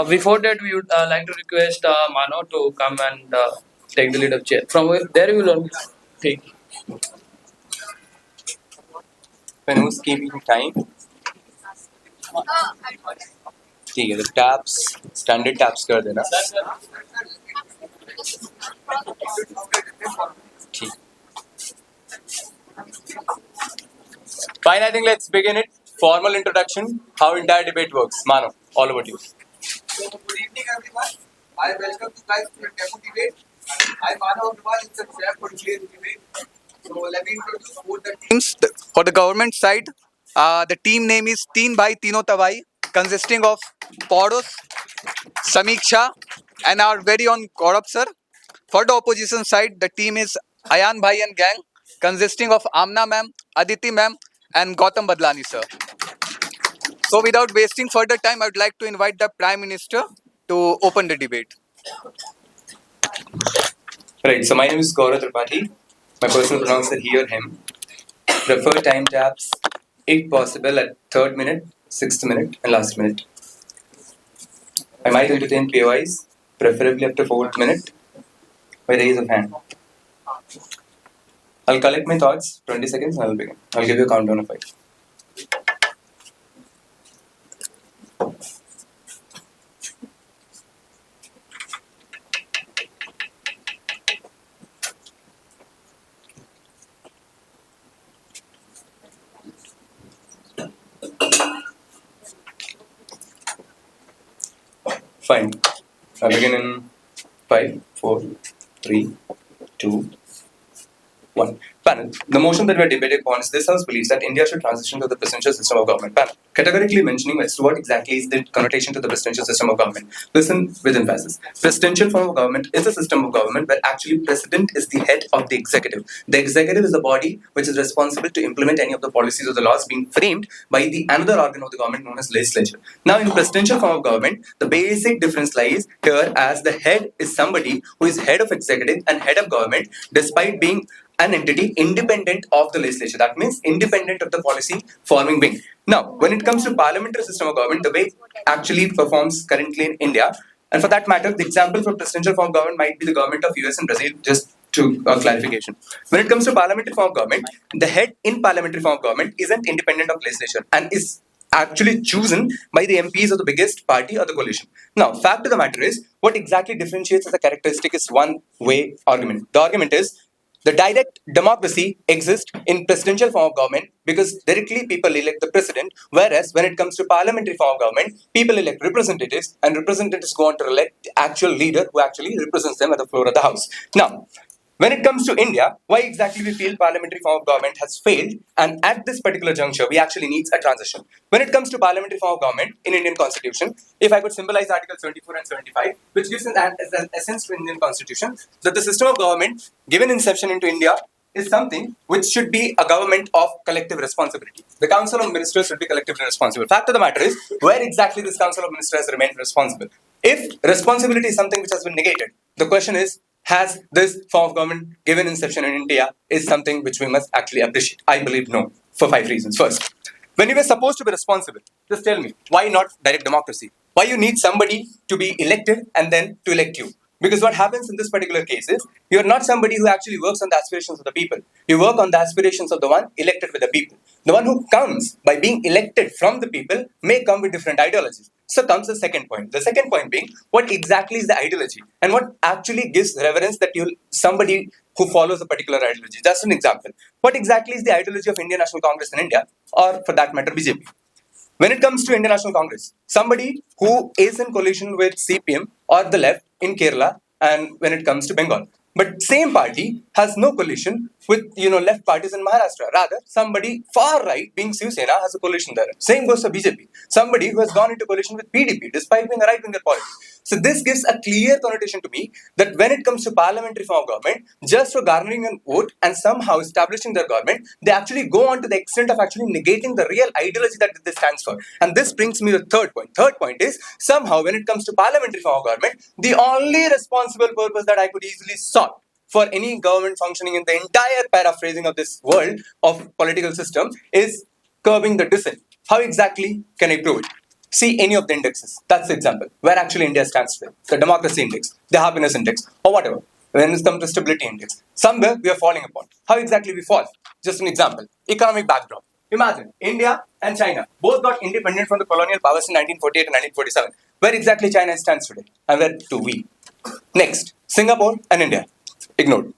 Before that, we would like to request Mano to come and take the lead of chair. From there, we will only take. when who's keeping time ठीक है तो taps standard taps कर देना ठीक fine I think let's begin it formal introduction how entire debate works Mano all over to you So, good evening, everyone. I welcome you guys to the demo debate. I Manav Agarwal is the chair for today's debate. So, let me introduce both the teams. For the government side, the team name is Teen Bhai Tino Tawai, consisting of Poros, Samiksha, and our very own Gaurav sir. For the opposition side, the team is Ayan Bhai and gang, consisting of Amna ma'am, Aditi ma'am, and Gautam Badlani sir. So, without wasting further time, I would like to invite the Prime Minister to open the debate. right so my name is Gaurav Tripathi my personal pronouns are he or him prefer time taps if possible at third minute sixth minute and last minute I might entertain POIs preferably up to fourth minute by raise of hand I'll collect my thoughts 20 seconds and I'll begin I'll give you a countdown of 5 Fine. I'll begin in 5, 4, 3, 2, 1. Panel. The motion that we are debating upon is this House believes that India should transition to the presidential system of government. Panel. Categorically mentioning as to what exactly is the connotation to the presidential system of government. Listen with emphasis. Presidential form of government is a system of government where actually president is the head of the executive. The executive is the body which is responsible to implement any of the policies or the laws being framed by the another organ of the government known as legislature. Now in presidential form of government, the basic difference lies here as the head is somebody who is head of executive and head of government despite being an entity independent of the legislature. That means independent of the policy forming wing. Now, when it comes to parliamentary system of government, the way it actually performs currently in India, and for that matter, the example for presidential form of government might be the government of US and Brazil, just to clarification. When it comes to parliamentary form of government, the head in parliamentary form of government isn't independent of legislation and is actually chosen by the MPs of the biggest party or the coalition. Now, fact of the matter is, what exactly differentiates as a characteristic is one-way argument. The argument is, the direct democracy exists in presidential form of government because directly people elect the president, whereas when it comes to parliamentary form of government, people elect representatives and representatives go on to elect the actual leader who actually represents them at the floor of the house. Now, when it comes to India, why exactly we feel parliamentary form of government has failed, and at this particular juncture, we actually need a transition. When it comes to parliamentary form of government in Indian Constitution, if I could symbolize Article 74 and 75, which gives an essence to Indian Constitution, that the system of government given inception into India is something which should be a government of collective responsibility. The Council of Ministers should be collectively responsible. Fact of the matter is, where exactly this Council of Ministers has remained responsible? If responsibility is something which has been negated, the question is, has this form of government given inception in India is something which we must actually appreciate? I believe no, for 5 reasons. First, when you were supposed to be responsible, just tell me, why not direct democracy? Why you need somebody to be elected and then to elect you? Because what happens in this particular case is, you're not somebody who actually works on the aspirations of the people. You work on the aspirations of the one elected with the people. The one who comes by being elected from the people may come with different ideologies. So comes the second point. The second point being, what exactly is the ideology? And what actually gives reverence that you'll somebody who follows a particular ideology? Just an example. What exactly is the ideology of Indian National Congress in India? Or for that matter, BJP? When it comes to Indian National Congress, somebody who is in coalition with CPM or the left in Kerala, and when it comes to Bengal. But same party has no coalition with left parties in Maharashtra. Rather, somebody far right, being Shiv Sena, has a coalition there. Same goes for BJP. Somebody who has gone into coalition with PDP, despite being a right-winger party. So this gives a clear connotation to me that when it comes to parliamentary form of government, just for garnering a vote and somehow establishing their government, they actually go on to the extent of actually negating the real ideology that this stands for. And this brings me to the third point. Third point is, somehow when it comes to parliamentary form of government, the only responsible purpose that I could easily sort for any government functioning in the entire paraphrasing of this world of political system is curbing the dissent. How exactly can I prove it? See any of the indexes. That's the example. Where actually India stands today. The democracy index, the happiness index, or whatever. When it comes to stability index, somewhere we are falling upon. How exactly we fall? Just an example. Economic backdrop. Imagine India and China both got independent from the colonial powers in 1948 and 1947. Where exactly China stands today, and where do we? Next, Singapore and India. Ignored.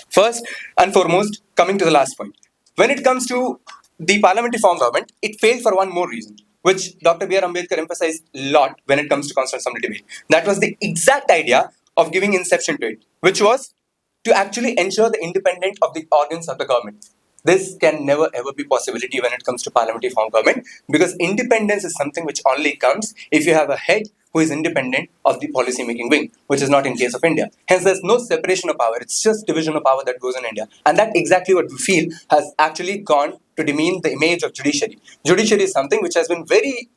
First and foremost, coming to the last point. When it comes to the parliamentary form government, it failed for one more reason, which Dr. B.R. Ambedkar emphasized a lot when it comes to Constitutional Assembly debate. That was the exact idea of giving inception to it, which was to actually ensure the independence of the organs of the government. This can never ever be possibility when it comes to parliamentary form government, because independence is something which only comes if you have a head who is independent of the policy making wing, which is not in case of India. Hence, there's no separation of power. It's just division of power that goes in India. And that exactly what we feel has actually gone to demean the image of judiciary. Judiciary is something which has been very,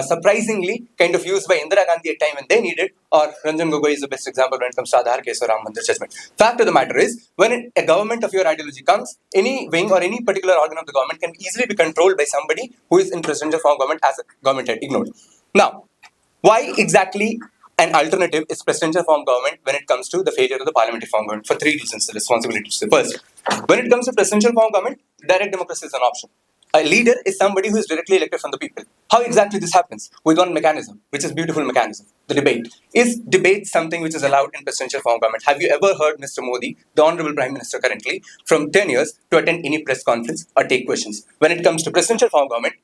surprisingly kind of used by Indira Gandhi at time when they needed, or Ranjan Gogoi is the best example when it comes to Aadhaar case or Ram Mandir judgment. Fact of the matter is, when a government of your ideology comes, any wing or any particular organ of the government can easily be controlled by somebody who is in presidential form government as a government head. Ignored. Now, why exactly an alternative is presidential form government when it comes to the failure of the parliamentary form government? For three reasons, the responsibilities. First, when it comes to presidential form government, direct democracy is an option. A leader is somebody who is directly elected from the people. How exactly this happens? With one mechanism, which is beautiful mechanism, the debate. Is debate something which is allowed in presidential form government? Have you ever heard Mr. Modi, the Honorable Prime Minister currently, from 10 years to attend any press conference or take questions? When it comes to presidential form government,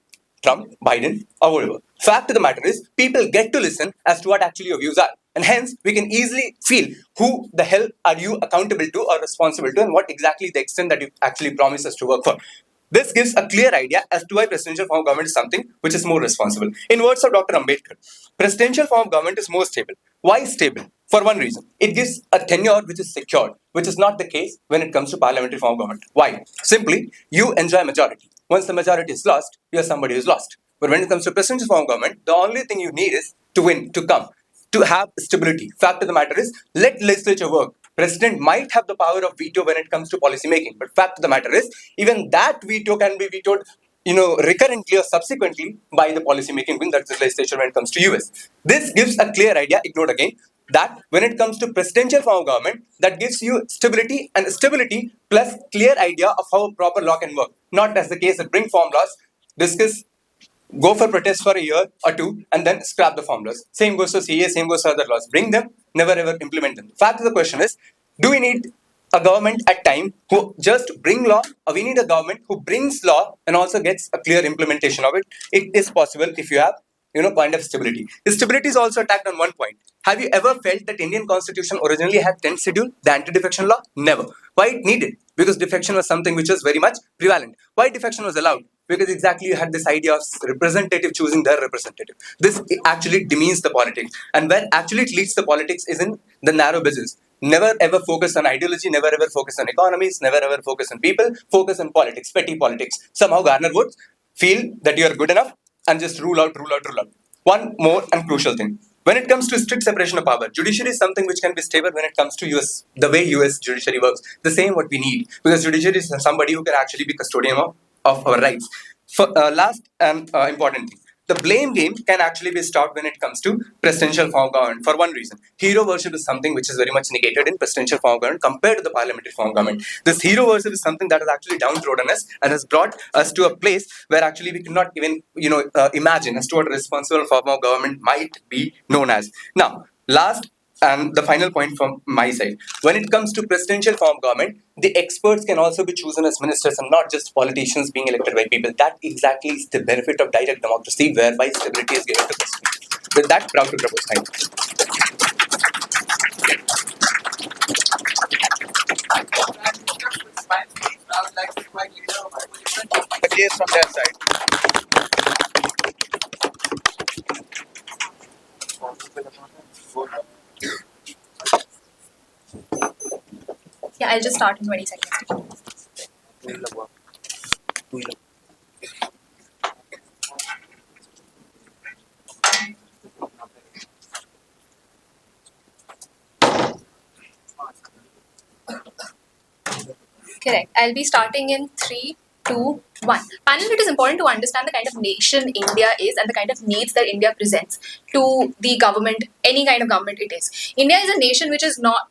Trump, Biden, or whatever. Fact of the matter is, people get to listen as to what actually your views are. And hence, we can easily feel who the hell are you accountable to or responsible to, and what exactly the extent that you actually promise us to work for. This gives a clear idea as to why presidential form of government is something which is more responsible. In words of Dr. Ambedkar, presidential form of government is more stable. Why stable? For one reason, it gives a tenure which is secured, which is not the case when it comes to parliamentary form of government. Why? Simply, you enjoy majority. Once the majority is lost, you are somebody who's lost. But when it comes to presidential form of government, the only thing you need is to win, to come, to have stability. Fact of the matter is, let legislature work. President might have the power of veto when it comes to policy making, but fact of the matter is, even that veto can be vetoed, recurrently or subsequently by the policy making wing, that's the legislature when it comes to US. This gives a clear idea, ignored again, that when it comes to presidential form of government, that gives you stability, and stability plus clear idea of how a proper law can work. Not as the case that bring form laws, discuss, go for protest for a year or two, and then scrap the formulas. Same goes to CA, same goes to other laws. Bring them, never ever implement them. Fact of the question is, do we need a government at time who just bring law, or we need a government who brings law and also gets a clear implementation of it? It is possible if you have point of stability. The stability is also attacked on one point. Have you ever felt that Indian constitution originally had 10th schedule, the anti-defection law? Never. Why it needed? Because defection was something which was very much prevalent. Why defection was allowed? Because exactly you had this idea of representative choosing their representative. This actually demeans the politics. And where actually it leads to politics is in the narrow business. Never ever focus on ideology, never ever focus on economies, never ever focus on people, focus on politics, petty politics. Somehow garner votes, feel that you are good enough, and just rule out, rule out, rule out. One more and crucial thing. When it comes to strict separation of power, judiciary is something which can be stable when it comes to US, the way US judiciary works. The same what we need, because judiciary is somebody who can actually be custodian of our rights. For last and important thing, the blame game can actually be stopped when it comes to presidential form of government for one reason. Hero worship is something which is very much negated in presidential form of government compared to the parliamentary form of government. This hero worship is something that has actually downtrodden us and has brought us to a place where actually we cannot even imagine as to what a responsible form of government might be known as. Now, last and the final point from my side, when it comes to presidential form of government, the experts can also be chosen as ministers and not just politicians being elected by people. That exactly is the benefit of direct democracy, whereby stability is given to president. With that, proud to propose. Thank I would like to invite leader of opposition, the case from their side. Yeah, I'll just start in 20 seconds. Correct. I'll be starting in 3, 2, One, panel, it is important to understand the kind of nation India is and the kind of needs that India presents to the government, any kind of government it is. India is a nation which is not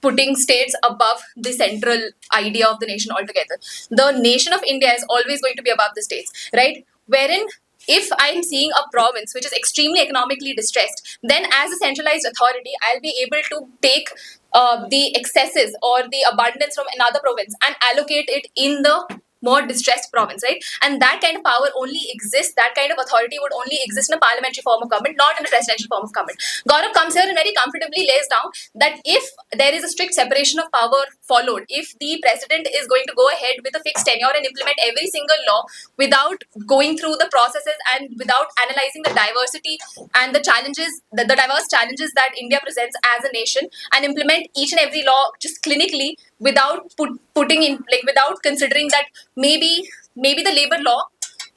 putting states above the central idea of the nation altogether. The nation of India is always going to be above the states, right? Wherein if I'm seeing a province which is extremely economically distressed, then as a centralized authority, I'll be able to take the excesses or the abundance from another province and allocate it in the more distressed province, right? And that kind of power only exists, that kind of authority would only exist in a parliamentary form of government, not in a presidential form of government. Gaurav comes here and very comfortably lays down that if there is a strict separation of power followed, if the president is going to go ahead with a fixed tenure and implement every single law without going through the processes and without analyzing the diversity and the challenges, the diverse challenges that India presents as a nation, and implement each and every law just clinically without putting in, like, without considering that maybe the labor law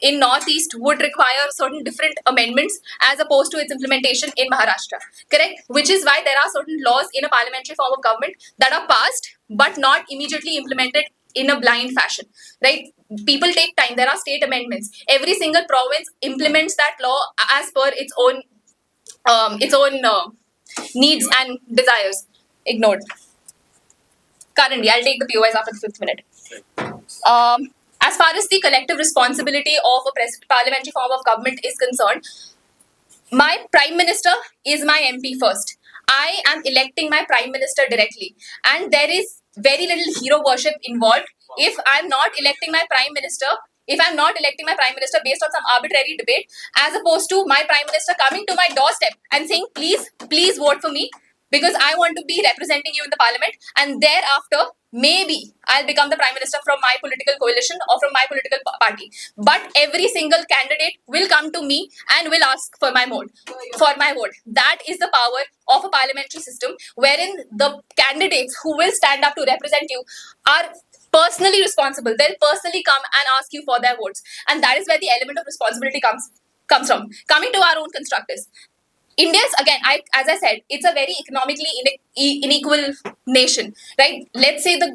in Northeast would require certain different amendments as opposed to its implementation in Maharashtra, correct? Which is why there are certain laws in a parliamentary form of government that are passed but not immediately implemented in a blind fashion, right? People take time. There are state amendments. Every single province implements that law as per its own needs and desires. Ignored. Currently, I'll take the POIs after the 5th minute. As far as the collective responsibility of a parliamentary form of government is concerned, my prime minister is my MP first. I am electing my prime minister directly, and there is very little hero worship involved. If I'm not electing my prime minister, based on some arbitrary debate, as opposed to my prime minister coming to my doorstep and saying, please vote for me because I want to be representing you in the parliament, and thereafter maybe I'll become the prime minister from my political coalition or from my political party. But every single candidate will come to me and will ask for my vote. That is the power of a parliamentary system, wherein the candidates who will stand up to represent you are personally responsible. They'll personally come and ask you for their votes, and that is where the element of responsibility comes from. Coming to our own constructors, India's, again, as I said, it's a very economically unequal nation, right? Let's say the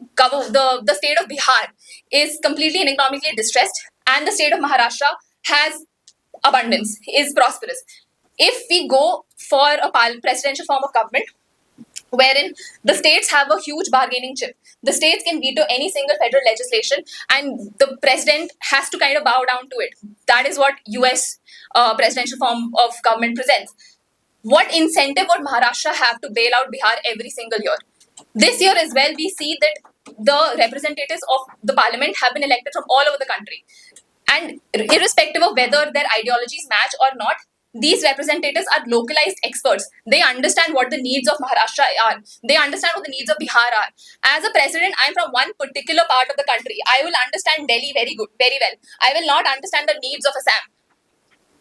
state of Bihar is completely economically distressed, and the state of Maharashtra has abundance, is prosperous. If we go for a presidential form of government, wherein the states have a huge bargaining chip, the states can veto any single federal legislation, and the president has to kind of bow down to it. That is what US presidential form of government presents. What incentive would Maharashtra have to bail out Bihar every single year? This year as well, we see that the representatives of the parliament have been elected from all over the country. And irrespective of whether their ideologies match or not, these representatives are localized experts. They understand what the needs of Maharashtra are. They understand what the needs of Bihar are. As a president, I'm from one particular part of the country. I will understand Delhi very well. I will not understand the needs of Assam.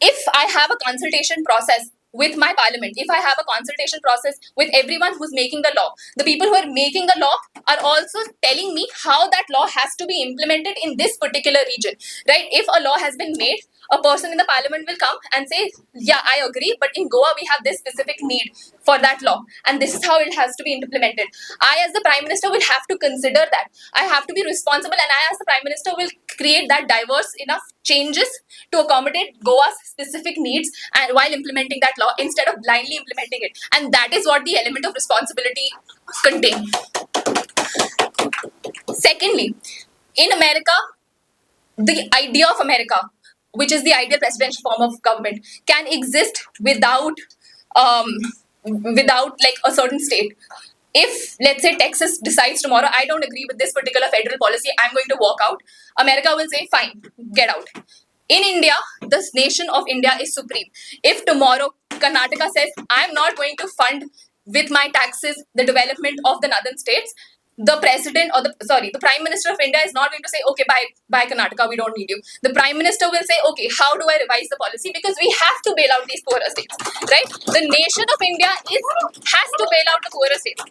If I have a consultation process with my parliament, if I have a consultation process with everyone who's making the law, the people who are making the law are also telling me how that law has to be implemented in this particular region, right? If a law has been made, a person in the parliament will come and say, yeah, I agree, but in Goa we have this specific need for that law, and this is how it has to be implemented. I, as the prime minister, will have to consider that. I have to be responsible, and I, as the prime minister, will create that diverse enough changes to accommodate Goa's specific needs and while implementing that law instead of blindly implementing it. And that is what the element of responsibility contains. Secondly, in America, the idea of America, which is the ideal presidential form of government, can exist without like a certain state. If, let's say, Texas decides tomorrow, I don't agree with this particular federal policy, I'm going to walk out, America will say, fine, get out. In India, the nation of India is supreme. If tomorrow Karnataka says, I'm not going to fund with my taxes the development of the northern states, the president or the prime minister of India is not going to say, okay, bye Karnataka, we don't need you. The prime minister will say, okay, how do I revise the policy? Because we have to bail out these poorer states, right? The nation of India has to bail out the poorer states.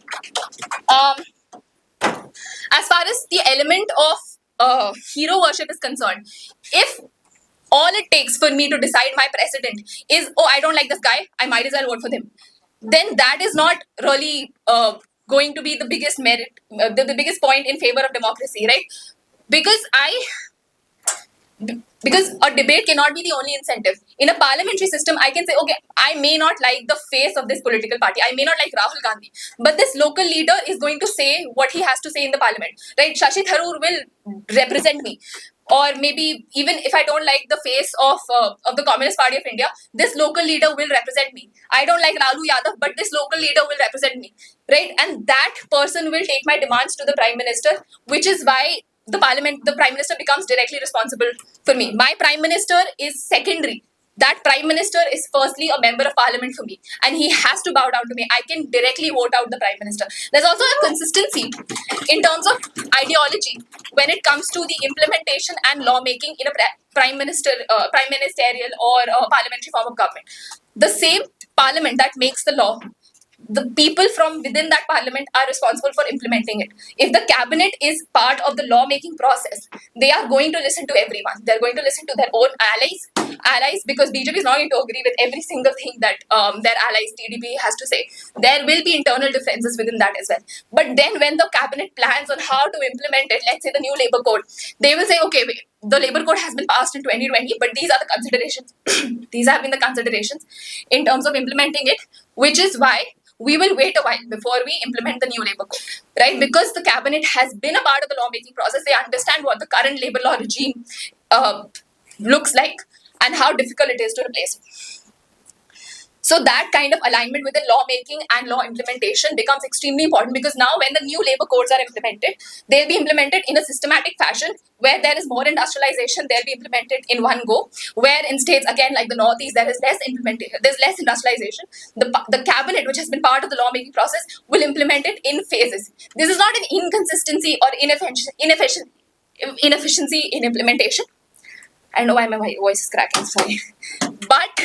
As far as the element of hero worship is concerned, if all it takes for me to decide my president is, oh, I don't like this guy, I might as well vote for him, then that is not really going to be the biggest merit, the biggest point in favor of democracy, right? Because Because a debate cannot be the only incentive. In a parliamentary system, I can say, okay, I may not like the face of this political party, I may not like Rahul Gandhi, but this local leader is going to say what he has to say in the parliament, right? Shashi Tharoor will represent me. Or maybe even if I don't like the face of the Communist Party of India, this local leader will represent me. I don't like Lalu Yadav, but this local leader will represent me, right? And that person will take my demands to the Prime Minister, which is why the Prime Minister becomes directly responsible for me. My Prime Minister is secondary. That Prime Minister is firstly a member of Parliament for me, and he has to bow down to me. I can directly vote out the Prime Minister. There's also a consistency in terms of ideology when it comes to the implementation and lawmaking in a prime ministerial or parliamentary form of government. The same Parliament that makes the law, the people from within that parliament are responsible for implementing it. If the cabinet is part of the lawmaking process, they are going to listen to everyone. They're going to listen to their own allies, because BJP is not going to agree with every single thing that their allies TDP has to say. There will be internal differences within that as well. But then when the cabinet plans on how to implement it, let's say the new labor code, they will say, okay, wait, the labor code has been passed in 2020, but these are the considerations. These have been the considerations in terms of implementing it, which is why we will wait a while before we implement the new labor code, right? Because the cabinet has been a part of the lawmaking process. They understand what the current labor law regime looks like and how difficult it is to replace it. So that kind of alignment within lawmaking and law implementation becomes extremely important, because now when the new labor codes are implemented, they'll be implemented in a systematic fashion. Where there is more industrialization, they'll be implemented in one go. Where in states, again, like the Northeast, there is less implementation, there's less industrialization. The cabinet, which has been part of the lawmaking process, will implement it in phases. This is not an inconsistency or inefficiency in implementation. I know why my voice is cracking, sorry. But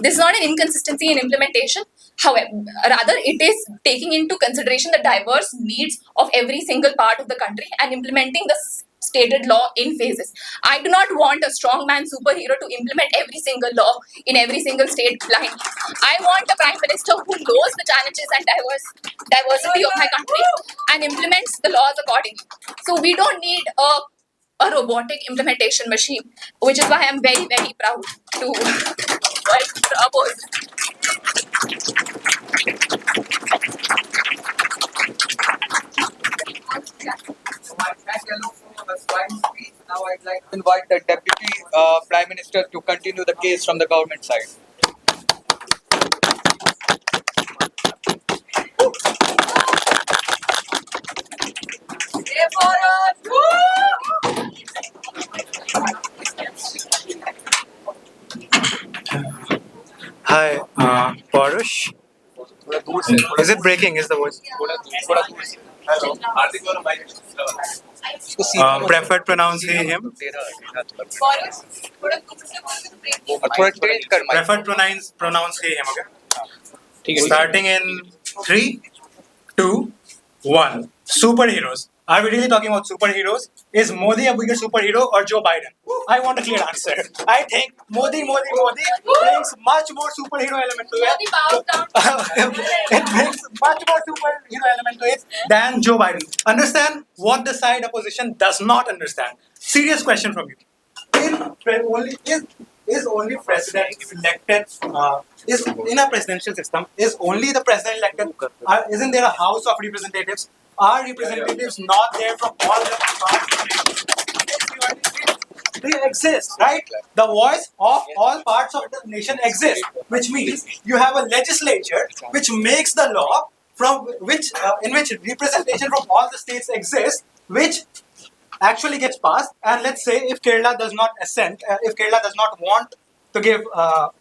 this is not an inconsistency in implementation. However, rather it is taking into consideration the diverse needs of every single part of the country and implementing the stated law in phases. I do not want a strongman superhero to implement every single law in every single state blindly. I want a Prime Minister who knows the challenges and diversity of my country and implements the laws accordingly. So we don't need a robotic implementation machine, which is why I'm very, very proud to propose. So I thank Yellow for a fine speech. Now I'd like to invite the Deputy Prime Minister to continue the case from the government side. Hi, Parush. Is it breaking? Is the voice? Preferred pronounce he, him. Preferred pronounce he, him. Okay. Starting in 3, 2, 1. Superheroes. Are we really talking about superheroes? Is Modi a bigger superhero or Joe Biden? I want a clear answer. I think Modi brings much more superhero element to it. It brings much more superhero element to it than Joe Biden. Understand what the side opposition does not understand. Serious question from you. Is only president elected? Is in a presidential system? Is only the president elected? Isn't there a House of Representatives? Are representatives not there from all the parts? They exist, right? The voice of all parts of the nation exists, which means you have a legislature which makes the law from which in which representation from all the states exists, which actually gets passed. And let's say if Kerala does not assent, if Kerala does not want to give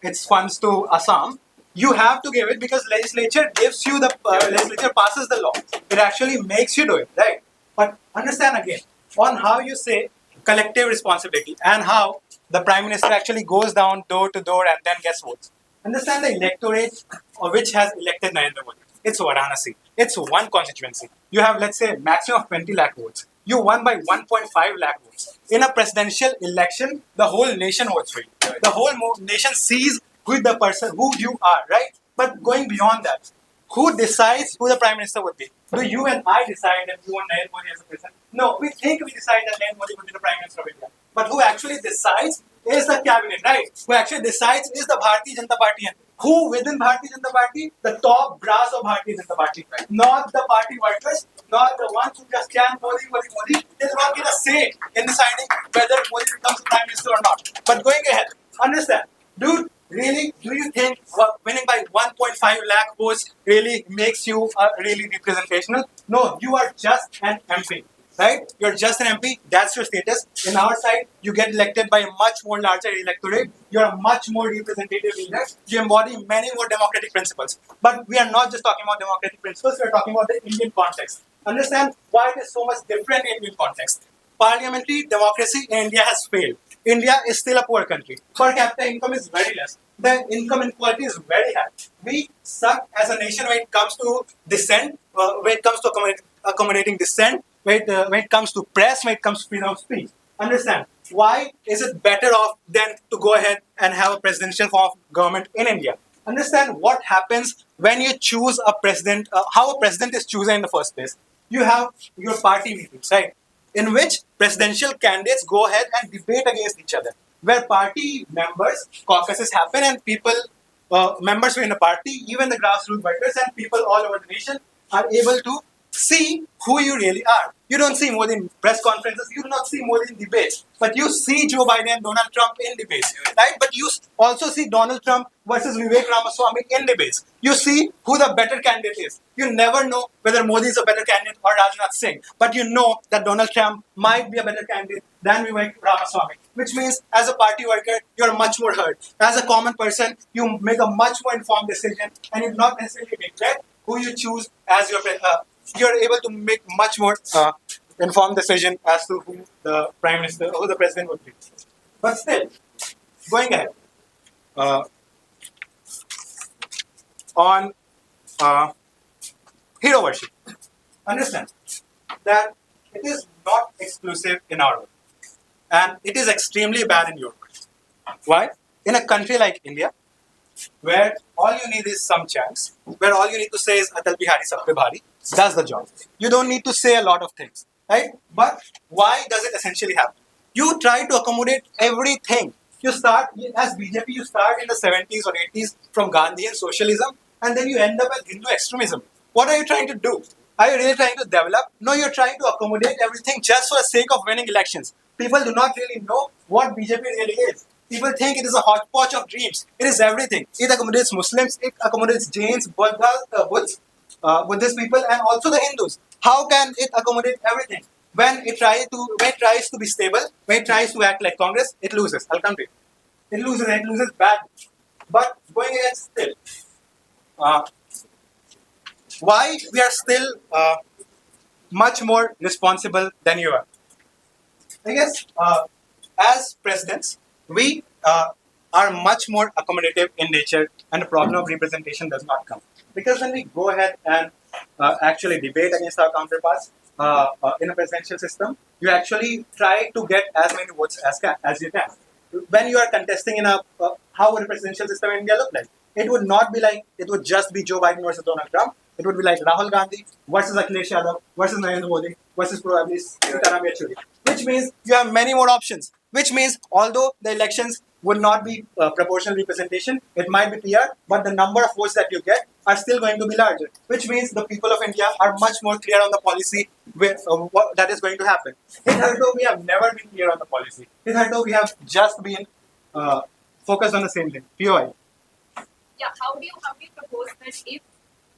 its funds to Assam, you have to give it because legislature gives you the legislature passes the law. It actually makes you do it, right? But understand again on how you say collective responsibility and how the Prime Minister actually goes down door to door and then gets votes. Understand the electorate which has elected Narendra Modi. It's Varanasi. It's one constituency. You have, let's say, maximum of 20 lakh votes. You won by 1.5 lakh votes. In a presidential election, the whole nation votes for you. The whole nation sees who the person, who you are, right? But going beyond that, who decides who the Prime Minister would be? Do you and I decide that we want Narendra Modi as a president? No, we think we decide that Narendra Modi would be the Prime Minister of India. but who actually decides is the cabinet, right? Who actually decides is the Bharatiya Janata Party. And who within Bharatiya Janata Party? The top brass of Bharatiya Janata Party, not the party workers, not the ones who just chant Modi, Modi, Modi. They do not get a say in deciding whether Modi becomes Prime Minister or not. But going ahead, understand, dude. Really, do you think winning by 1.5 lakh votes really makes you really representational? No, you are just an MP, right? You're just an MP. That's your status. In our side, you get elected by a much more larger electorate. You're a much more representative leader. You embody many more democratic principles. But we are not just talking about democratic principles. We are talking about the Indian context. Understand why it is so much different in Indian context. Parliamentary democracy in India has failed. India is still a poor country. Per capita income is very less. The income inequality is very high. We suck as a nation when it comes to dissent, when it comes to accommodating dissent, when it comes to press, when it comes to freedom of speech. Understand, why is it better off than to go ahead and have a presidential form of government in India? Understand what happens when you choose a president, how a president is chosen in the first place. You have your party meetings, right? In which presidential candidates go ahead and debate against each other, where party members, caucuses happen, and people, members within the party, even the grassroots workers and people all over the nation are able to see who you really are. You don't see more in press conferences, you do not see more in debates, but you see Joe Biden and Donald Trump in debates, right? But you also see Donald Trump versus Vivek Ramaswamy in debates. You see who the better candidate is. You never know whether Modi is a better candidate or Rajnath Singh, but you know that Donald Trump might be a better candidate than Vivek Ramaswamy, which means as a party worker, you're much more heard. As a common person, you make a much more informed decision and you do not necessarily regret who you choose as your you're able to make much more informed decision as to who the prime minister, who the president would be. But still, going ahead, on hero worship, understand that it is not exclusive in our world, and it is extremely bad in your world. Why? In a country like India, where all you need is some chance, where all you need to say is Atal Bihari Sab Pe Bhari, does the job. You don't need to say a lot of things, right? But why does it essentially happen? You try to accommodate everything. You start, as BJP, you start in the 70s or 80s from Gandhian socialism, and then you end up at Hindu extremism. What are you trying to do? Are you really trying to develop? No, you're trying to accommodate everything just for the sake of winning elections. People do not really know what BJP really is. People think it is a hodgepodge of dreams. It is everything. It accommodates Muslims, it accommodates Jains, Buddhist people, and also the Hindus. How can it accommodate everything? When it tries to be stable, when it tries to act like Congress, it loses. I'll come to it. It loses badly. But going against still, why we are still much more responsible than you are? I guess as presidents, we are much more accommodative in nature, and the problem of representation does not come. Because when we go ahead and actually debate against our counterparts in a presidential system, you actually try to get as many votes as you can. When you are contesting in a how would a presidential system in India look like? It would not be like it would just be Joe Biden versus Donald Trump. It would be like Rahul Gandhi versus Akhilesh Yadav versus Narendra Modi versus probably Sitaram Yechuri. Which means you have many more options. Which means although the elections would not be proportional representation, it might be PR, but the number of votes that you get are still going to be larger. Which means the people of India are much more clear on the policy with what that is going to happen. Hitherto, we have never been clear on the policy. Hitherto, we have just been focused on the same thing. POI. Yeah, how do you propose that if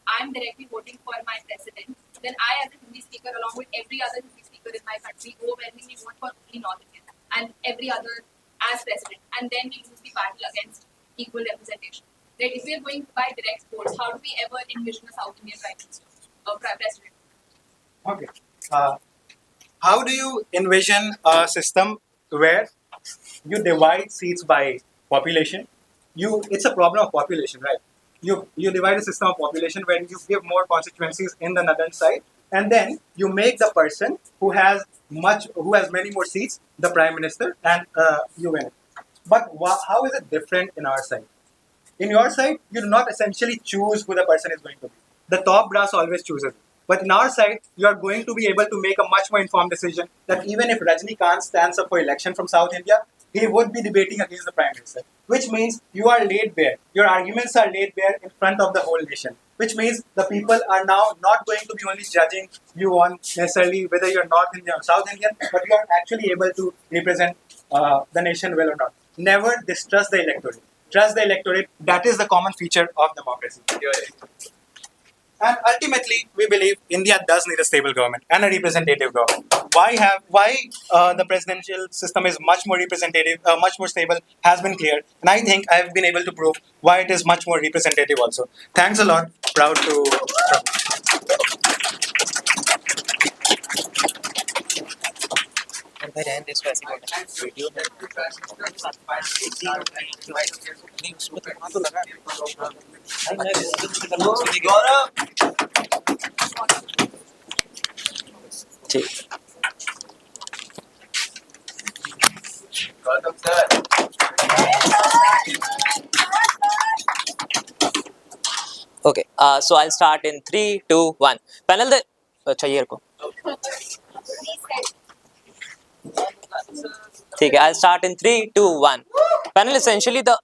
I'm directly voting for my president, then I as a Hindi speaker along with every other Hindi speaker in my country overwhelmingly vote for only North Indian and every other as president, and then we lose the battle against equal representation. Right? If we are going by direct votes, how do we ever envision a South Indian prime minister or prime president? Okay. How do you envision a system where you divide seats by population? It's a problem of population, right? You divide a system of population where you give more constituencies in the northern side, and then you make the person who has many more seats the prime minister, and you win it. But how is it different in our side? In your side, you do not essentially choose who the person is going to be. The top brass always chooses. But in our side, you are going to be able to make a much more informed decision that even if Rajnikant stands up for election from South India, he would be debating against the Prime Minister, which means you are laid bare. Your arguments are laid bare in front of the whole nation, which means the people are now not going to be only judging you on necessarily whether you're North Indian or South Indian, but you are actually able to represent the nation well or not. Never distrust the electorate. Trust the electorate. That is the common feature of democracy. And ultimately, we believe India does need a stable government and a representative government. Why the presidential system is much more representative, much more stable, has been clear, and I think I have been able to prove why it is much more representative. Also, thanks a lot. Proud to. Okay, so I'll start in 3, 2, 1. Panel the चाहिए को. ठीक है, I'll start in 3, 2, 1. Panel, essentially the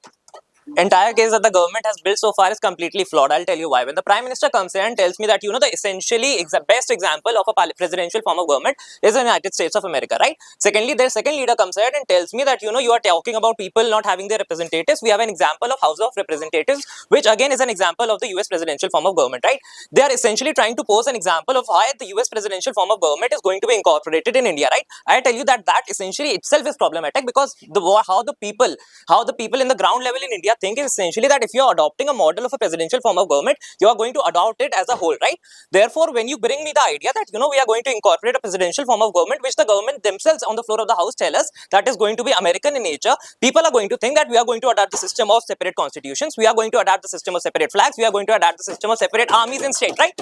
entire case that the government has built so far is completely flawed. I'll tell you why. When the Prime Minister comes here and tells me that, the essentially best example of a presidential form of government is the United States of America, right? Secondly, their second leader comes here and tells me that, you are talking about people not having their representatives. We have an example of House of Representatives, which again is an example of the US presidential form of government, right? They are essentially trying to pose an example of why the US presidential form of government is going to be incorporated in India, right? I tell you that essentially itself is problematic, because how the people in the ground level in India think is essentially that if you are adopting a model of a presidential form of government, you are going to adopt it as a whole, right? Therefore, when you bring me the idea that we are going to incorporate a presidential form of government, which the government themselves on the floor of the house tell us that is going to be American in nature, people are going to think that we are going to adopt the system of separate constitutions, we are going to adopt the system of separate flags, we are going to adopt the system of separate armies and state, right?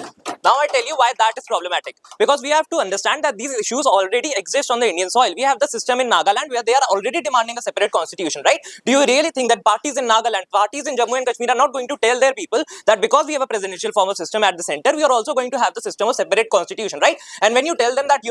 Now I tell you why that is problematic, because we have to understand that these issues already exist on the Indian soil. We have the system in Nagaland where they are already demanding a separate constitution, right? Do you really think that parties in Nagaland, parties in Jammu and Kashmir are not going to tell their people that because we have a presidential form of system at the center, we are also going to have the system of separate constitution, right? And when you tell them that,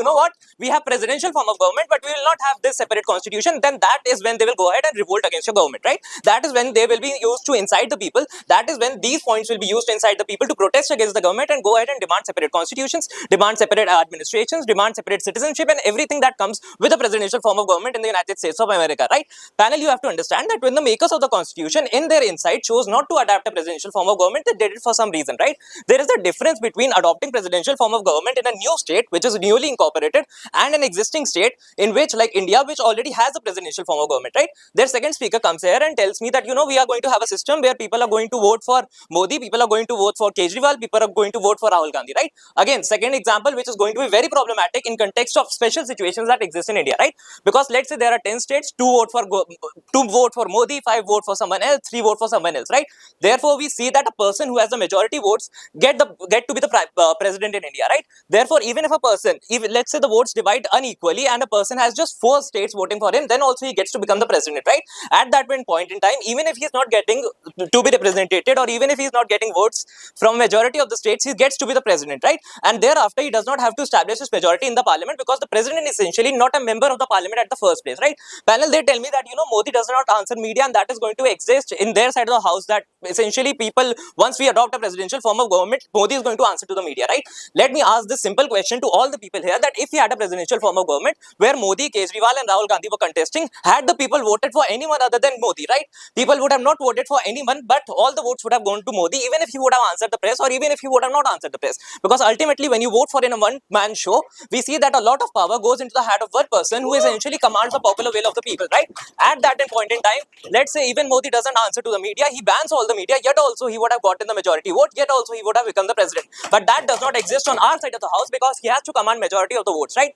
we have presidential form of government, but we will not have this separate constitution, then that is when they will go ahead and revolt against your government, right? That is when they will be used to incite the people. That is when these points will be used to incite the people to protest against the government and go ahead and demand separate constitutions, demand separate administrations, demand separate citizenship, and everything that comes with a presidential form of government in the United States of America, right? Panel, you have to understand that when the makers of the constitution in their insight chose not to adapt a presidential form of government, they did it for some reason, right? There is a difference between adopting presidential form of government in a new state, which is newly incorporated, and an existing state in which, like India, which already has a presidential form of government, right? Their second speaker comes here and tells me that, we are going to have a system where people are going to vote for Modi, people are going to vote for Kejriwal, people are going to vote for Rahul Gandhi, right? Again, second example, which is going to be very problematic in context of special situations that exist in India, right? Because let's say there are 10 states, 2 vote for Modi, 5 vote for someone else, 3 vote for someone else, right? Therefore, we see that a person who has the majority votes get to be the president in India, right? Therefore, even if a person, let's say the votes divide unequally and a person has just 4 states voting for him, then also he gets to become the president, right? At that point in time, even if he's not getting to be represented, or even if he's not getting votes from majority of the states, he gets to be the president, right? And thereafter, he does not have to establish his majority in the parliament, because the president is essentially not a member of the parliament at the first place, right? Panel, they tell me that, Modi does not answer media, and that is going to exist in their side of the house, that essentially people, once we adopt a presidential form of government, Modi is going to answer to the media, right? Let me ask this simple question to all the people here, that if we had a presidential form of government where Modi, Kejriwal and Rahul Gandhi were contesting, had the people voted for anyone other than Modi, right? People would have not voted for anyone, but all the votes would have gone to Modi, even if he would have answered the press, or even if he would have not answered the press. Because ultimately, when you vote for in a one-man show, we see that a lot of power goes into the hand of one person who essentially commands the popular will of the people, right? At that point in time, let's say even Modi doesn't answer to the media, he bans all the media, yet also he would have gotten the majority vote, yet also he would have become the president. But that does not exist on our side of the house, because he has to command majority of the votes, right?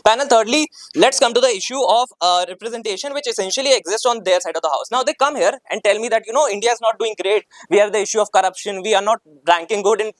Panel, thirdly, let's come to the issue of representation, which essentially exists on their side of the house. Now, they come here and tell me that, India is not doing great. We have the issue of corruption. We are not ranking good in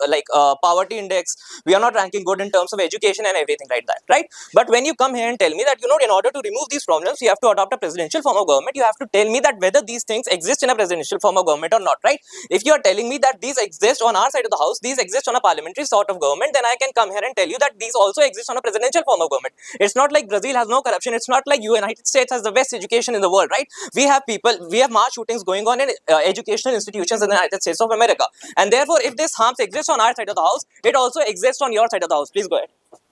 poverty index. We are not ranking good in terms of education and everything like that, right? But when you come here and tell me that, in order to remove these problems, you have to adopt a presidential form of government. You have to tell me that whether these things exist in a presidential form of government or not, right? If you are telling me that these exist on our side of the house, these exist on a parliamentary sort of government, then I can come here and tell you that these also exist on a presidential form of government. It's not like Brazil has no corruption. It's not like United States has the best education in the world, right? We have mass shootings going on in educational institutions in the United States of America. And therefore, if this harms exists on our side of the house, it also exists on your side of the house. Please go ahead.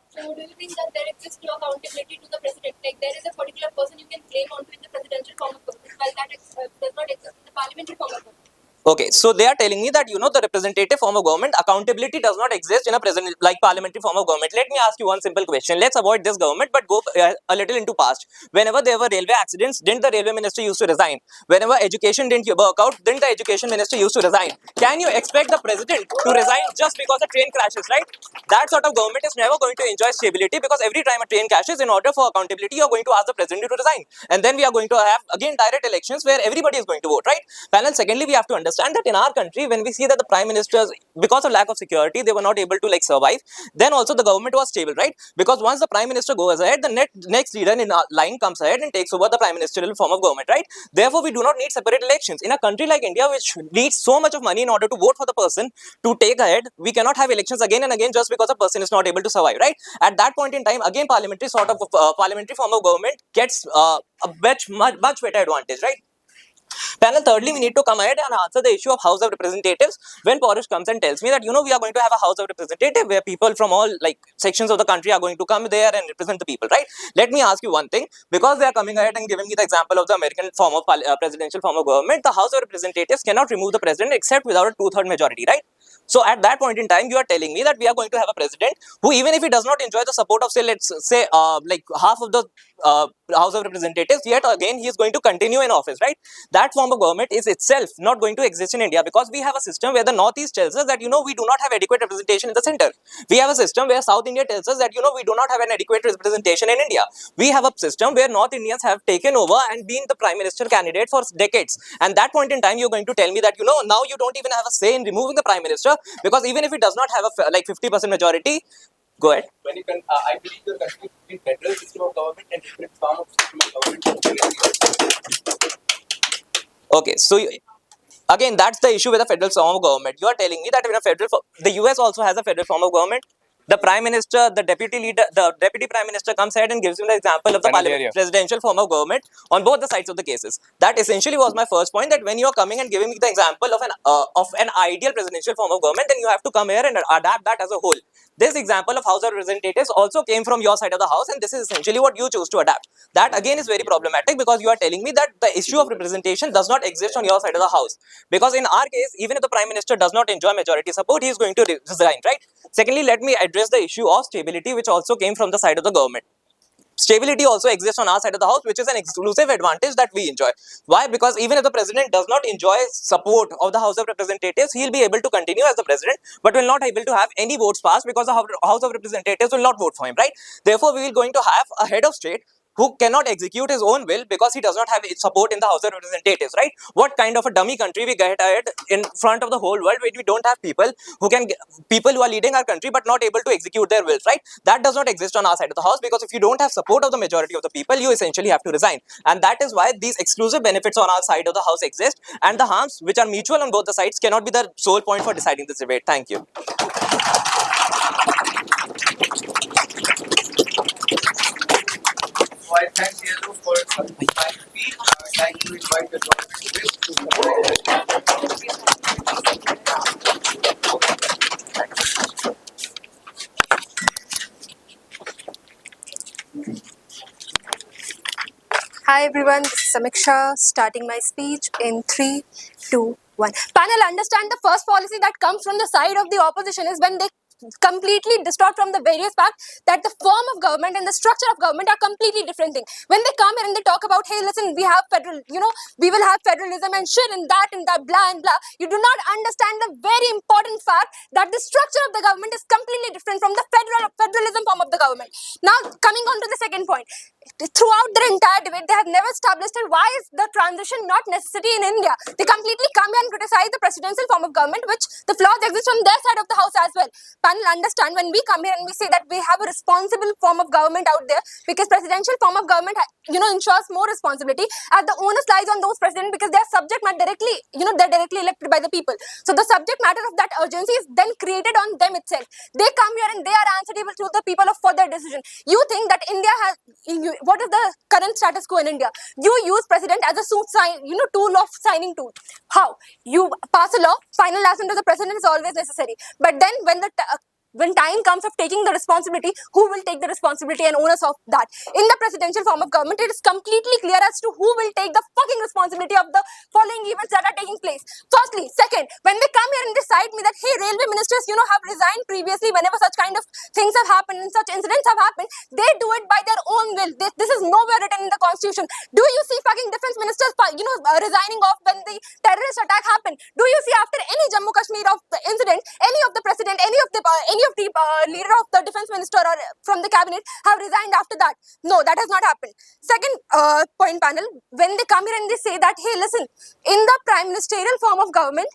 So do you think that there exists no accountability to the president? Like there is a particular person you can claim onto in the presidential form of government, while that does not exist in the parliamentary form of government? Okay, so they are telling me that the representative form of government, accountability does not exist in a parliamentary form of government. Let me ask you one simple question. Let's avoid this government, but go a little into past. Whenever there were railway accidents, didn't the railway minister used to resign? Whenever education didn't work out, didn't the education minister used to resign? Can you expect the president to resign just because a train crashes, right? That sort of government is never going to enjoy stability, because every time a train crashes, in order for accountability, you're going to ask the president to resign, and then we are going to have again direct elections where everybody is going to vote, right? Panel, secondly, we have to understand that in our country, when we see that the prime ministers, because of lack of security, they were not able to survive, then also the government was stable, right? Because once the prime minister goes ahead, the next leader in our line comes ahead and takes over the prime ministerial form of government, right? Therefore, we do not need separate elections. In a country like India, which needs so much of money in order to vote for the person to take ahead, we cannot have elections again and again just because a person is not able to survive, right? At that point in time, again, parliamentary form of government gets a much better advantage, right? Panel, thirdly, we need to come ahead and answer the issue of House of Representatives. When Porish comes and tells me that, we are going to have a House of Representatives where people from all sections of the country are going to come there and represent the people, right? Let me ask you one thing. Because they are coming ahead and giving me the example of the American form of presidential form of government, the House of Representatives cannot remove the president except without a 2/3 majority, right? So at that point in time, you are telling me that we are going to have a president who, even if he does not enjoy the support of, say, let's say, half of the House of Representatives, yet again he is going to continue in office, right? That form of government is itself not going to exist in India, because we have a system where the Northeast tells us that we do not have adequate representation in the center. We have a system where South India tells us that we do not have an adequate representation in India. We have a system where North Indians have taken over and been the prime minister candidate for decades. And that point in time, you're going to tell me that now you don't even have a say in removing the prime minister, because even if it does not have a 50% majority. Go ahead. When you can, I believe you're confused between federal system of government and different form of system of government. Okay, so again, that's the issue with the federal form of government. You are telling me that in the US also has a federal form of government. The prime minister, the deputy leader, the deputy prime minister comes ahead and gives him the example of the presidential form of government on both the sides of the cases. That essentially was my first point, that when you are coming and giving me the example of an ideal presidential form of government, then you have to come here and adapt that as a whole. This example of House of Representatives also came from your side of the house, and this is essentially what you chose to adapt. That again is very problematic, because you are telling me that the issue of representation does not exist on your side of the house. Because in our case, even if the prime minister does not enjoy majority support, he is going to resign, right? Secondly, let me address the issue of stability, which also came from the side of the government. Stability also exists on our side of the house, which is an exclusive advantage that we enjoy. Why? Because even if the president does not enjoy support of the House of Representatives, he'll be able to continue as the president, but will not able to have any votes passed, because the House of Representatives will not vote for him, right? Therefore, we will going to have a head of state who cannot execute his own will because he does not have support in the House of Representatives, right? What kind of a dummy country we get ahead in front of the whole world, when we don't have people who are leading our country but not able to execute their wills, right? That does not exist on our side of the house, because if you don't have support of the majority of the people, you essentially have to resign. And that is why these exclusive benefits on our side of the house exist, and the harms, which are mutual on both the sides, cannot be the sole point for deciding this debate. Thank you. So I thank Yellow for my speech. I would like to invite the government whip to Hi everyone, this is Samiksha starting my speech in 3, 2, 1. Panel, understand the first policy that comes from the side of the opposition is when they completely distort from the various facts that the form of government and the structure of government are completely different thing. When they come here and they talk about, hey, listen, we have federal, we will have federalism and shit and that, blah and blah. You do not understand the very important fact that the structure of the government is completely different from the federalism form of the government. Now, coming on to the second point, throughout their entire debate, they have never established why is the transition not necessary in India. They completely come here and criticize the presidential form of government, which the flaws exist on their side of the house as well. Panel, understand when we come here and we say that we have a responsible form of government out there, because presidential form of government, ensures more responsibility, as the onus lies on those presidents because they are subject matter directly, they're directly elected by the people. So the subject matter of that urgency is then created on them itself. They come here and they are answerable to the people for their decision. You think that India has, what is the current status quo in India? You use president as a tool of signing tool. How? You pass a law, final assent of the president is always necessary. But then when time comes of taking the responsibility, who will take the responsibility and onus of that? In the presidential form of government, it is completely clear as to who will take the fucking responsibility of the following events that are taking place. Firstly, second, when they come here and decide me that, hey, railway ministers, have resigned previously whenever such kind of things have happened and such incidents have happened, they do it by their own will. This is nowhere written in the constitution. Do you see fucking defense ministers, resigning off when the terrorist attack happened? Do you see after any Jammu Kashmir of the incident, any of the president, any of the leader of the defense minister or from the cabinet have resigned after that? No, that has not happened. Second point, panel, when they come here and they say that, hey, listen, in the prime ministerial form of government,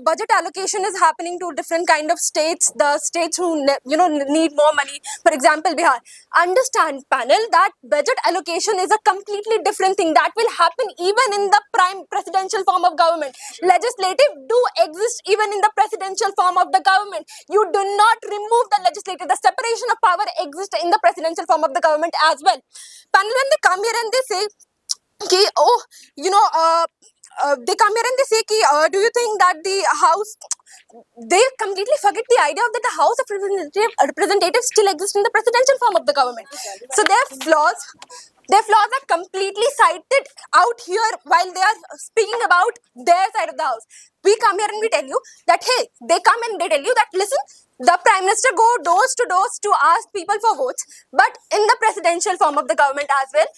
budget allocation is happening to different kind of states, the states who need more money. For example, Bihar. Understand, panel, that budget allocation is a completely different thing that will happen even in the prime presidential form of government. Legislative do exist even in the presidential form of the government. You do not remove the legislative. The separation of power exists in the presidential form of the government as well. Panel, when they come here and they say, okay, they come here and they say, do you think that the house, they completely forget the idea of that the house of representatives still exists in the presidential form of the government. So their flaws are completely cited out here while they are speaking about their side of the house. We come here and we tell you that, hey, they come and they tell you that, listen, the prime minister go doors to ask people for votes, but in the presidential form of the government as well,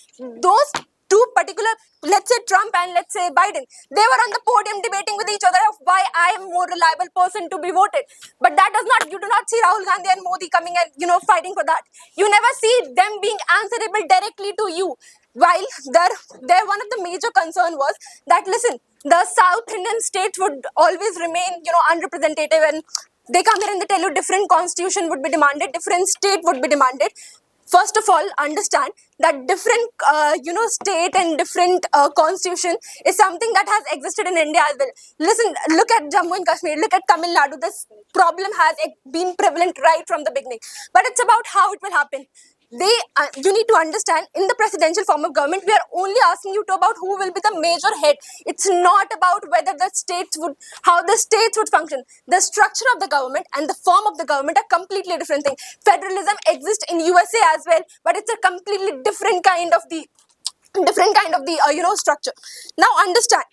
those two particular, let's say Trump and let's say Biden, they were on the podium debating with each other of why I am more reliable person to be voted. But that does not, you do not see Rahul Gandhi and Modi coming and, fighting for that. You never see them being answerable directly to you. While their one of the major concern was that, listen, the South Indian states would always remain, unrepresentative, and they come here and they tell you different constitution would be demanded, different state would be demanded. First of all, understand that different, state and different constitution is something that has existed in India as well. Listen, look at Jammu and Kashmir, look at Tamil Nadu. This problem has been prevalent right from the beginning. But it's about how it will happen. You need to understand, in the presidential form of government, we are only asking you to about who will be the major head. It's not about whether how the states would function. The structure of the government and the form of the government are completely different thing. Federalism exists in USA as well, but it's a completely different kind of the structure. Now understand,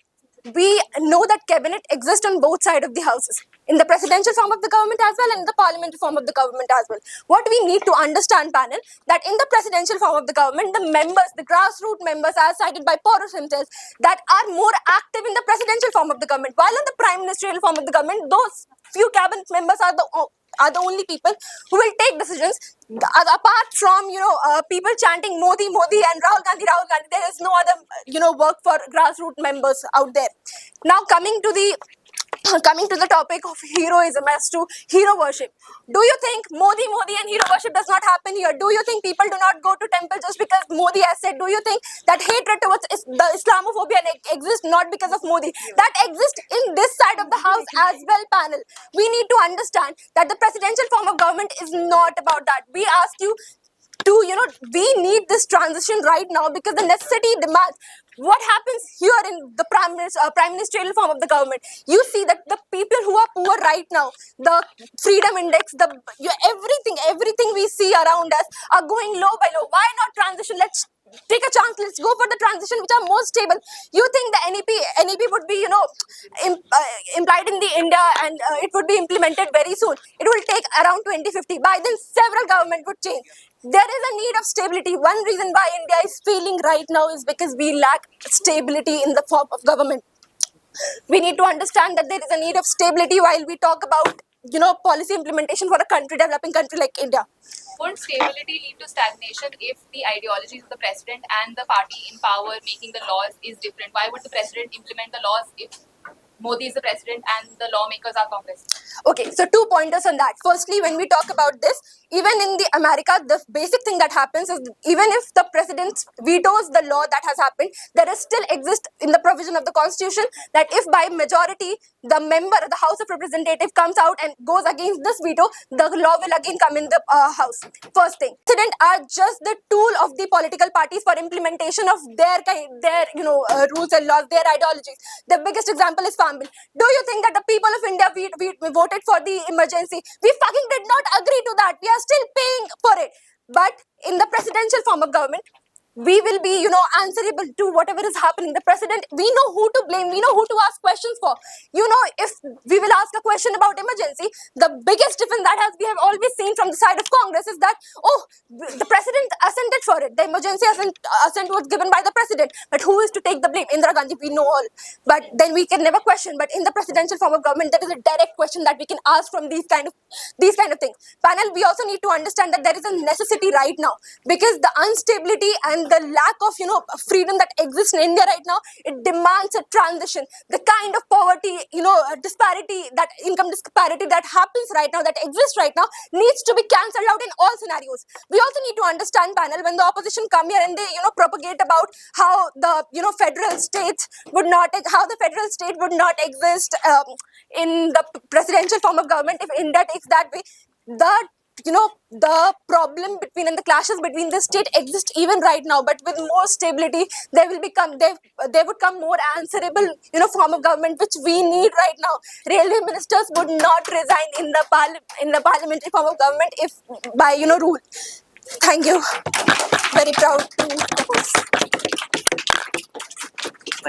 we know that cabinet exists on both sides of the houses, in the presidential form of the government as well and in the parliamentary form of the government as well. What we need to understand, panel, that in the presidential form of the government, the members, the grassroots members, as cited by Porus himself, that are more active in the presidential form of the government, while in the prime ministerial form of the government, those few cabinet members are the only people who will take decisions. Apart from people chanting Modi Modi and Rahul Gandhi, there is no other work for grassroots members out there. Now coming to the topic of heroism as to hero worship. Do you think Modi and hero worship does not happen here? Do you think people do not go to temple just because Modi has said? Do you think that hatred towards the Islamophobia exists not because of Modi? That exists in this side of the house as well, panel. We need to understand that the presidential form of government is not about that. We ask you to, we need this transition right now because the necessity demands. What happens here in the prime ministerial form of the government? You see that the people who are poor right now, the freedom index, everything we see around us are going low by low. Why not transition? take a chance. Let's go for the transition which are more stable. You think the NEP would be, implied in the India and it would be implemented very soon. It will take around 2050. By then, several government would change. There is a need of stability. One reason why India is failing right now is because we lack stability in the form of government. We need to understand that there is a need of stability while we talk about, policy implementation for a developing country like India. Won't stability lead to stagnation if the ideologies of the president and the party in power making the laws is different? Why would the president implement the laws if Modi is the president and the lawmakers are Congress? Okay, so 2 pointers on that. Firstly, when we talk about this, even in the America, the basic thing that happens is even if the president vetoes the law that has happened, there is still exist in the provision of the constitution that if by majority the member of the House of Representatives comes out and goes against this veto, the law will again come in the House. First thing, president are just the tool of the political parties for implementation of their rules and laws, their ideologies. The biggest example is Farm Bill. Do you think that the people of India we voted for the emergency? We fucking did not agree to that. We are still paying for it. But in the presidential form of government, we will be, answerable to whatever is happening. The president, we know who to blame, we know who to ask questions for. If we will ask a question about emergency, the biggest difference that we have always seen from the side of Congress is that, the president assented for it. The emergency assent was given by the president. But who is to take the blame? Indira Gandhi, we know all. But then we can never question. But in the presidential form of government, there is a direct question that we can ask from these kind of things. Panel, we also need to understand that there is a necessity right now because the instability and the lack of freedom that exists in India right now, it demands a transition. The kind of poverty, disparity, that income disparity that happens right now, that exists right now, needs to be cancelled out in all scenarios. We also need to understand, panel, when the opposition come here and they propagate about how the federal states would not exist in the presidential form of government if India takes that way. The problem between and the clashes between the state exist even right now, but with more stability, there would come more answerable, form of government which we need right now. Railway ministers would not resign in the parliamentary form of government if by rule. Thank you. Very proud to propose. So I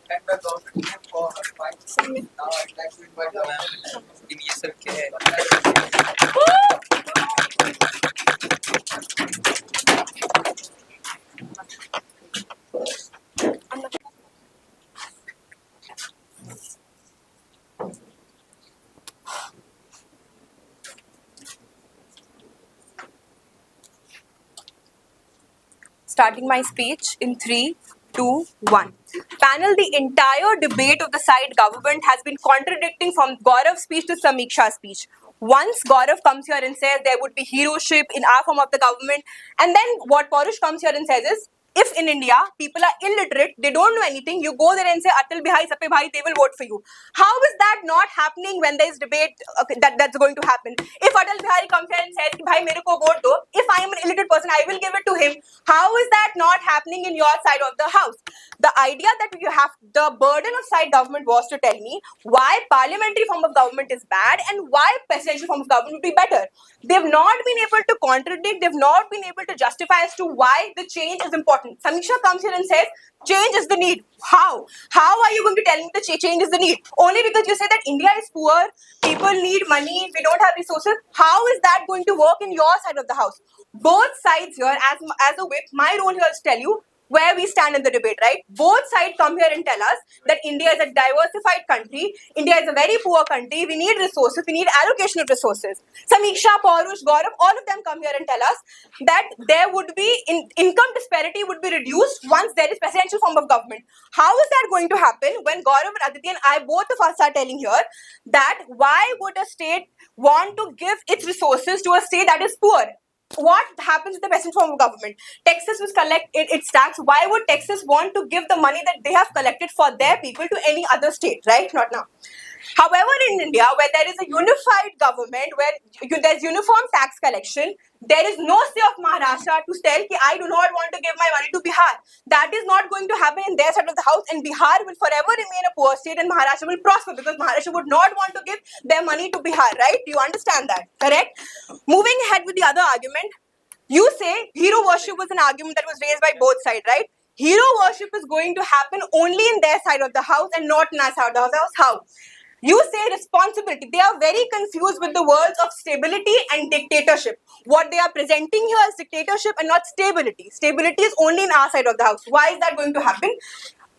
thank the government for her fight. Now I'd like to invite Starting my speech in 3, 2, 1. Panel, the entire debate of the side government has been contradicting from Gaurav's speech to Samiksha's speech. Once Gaurav comes here and says there would be heroship in our form of the government, and then what Parush comes here and says is, if in India people are illiterate, they don't know anything, you go there and say Atal Bihari Sape Bhai, they will vote for you. How is that not happening when there is debate that's going to happen? If Atal Bihari comes here and says, Bhai, mere ko vote do, if I am an illiterate person, I will give it to him. How is that not happening in your side of the house? The idea that you have the burden of side government was to tell me why parliamentary form of government is bad and why presidential form of government would be better. They've not been able to contradict, they've not been able to justify as to why the change is important. Samiksha comes here and says, change is the need. How? How are you going to tell me the change is the need? Only because you say that India is poor, people need money, we don't have resources. How is that going to work in your side of the house? Both sides here, as a whip, my role here is to tell you where we stand in the debate, right? Both sides come here and tell us that India is a diversified country, India is a very poor country, we need resources, we need allocation of resources. Samiksha, Parush, Gaurav, all of them come here and tell us that there would be, income disparity would be reduced once there is presidential form of government. How is that going to happen when Gaurav and Aditya and I, both of us are telling here that why would a state want to give its resources to a state that is poor? What happens with the present form of government? Texas will collect its tax. Why would Texas want to give the money that they have collected for their people to any other state, right? Not now. However, in India, where there is a unified government, where there's uniform tax collection, there is no say of Maharashtra to tell that I do not want to give my money to Bihar. That is not going to happen in their side of the house, and Bihar will forever remain a poor state and Maharashtra will prosper because Maharashtra would not want to give their money to Bihar, right? Do you understand that? Correct? Moving ahead with the other argument, You say hero worship was an argument that was raised by both sides, right? Hero worship is going to happen only in their side of the house and not in our side of the house. How? You say responsibility. They are very confused with the words of stability and dictatorship. What they are presenting here is dictatorship and not stability. Stability is only in our side of the house. Why is that going to happen?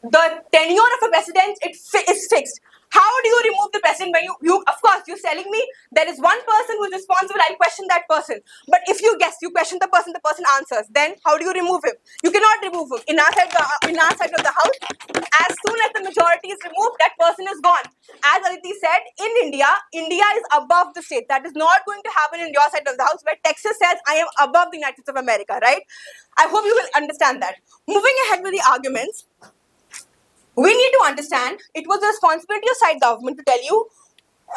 The tenure of a president is fixed. How do you remove the president when you of course you're telling me there is one person who is responsible, I'll question that person. But if you question the person answers, then how do you remove him? You cannot remove him. In our side of the house, as soon as the majority is removed, that person is gone. As Aditi said, in India is above the state. That is not going to happen in your side of the house where Texas says I am above the United States of America, right? I hope you will understand that. Moving ahead with the arguments, we need to understand it was the responsibility of side government to tell you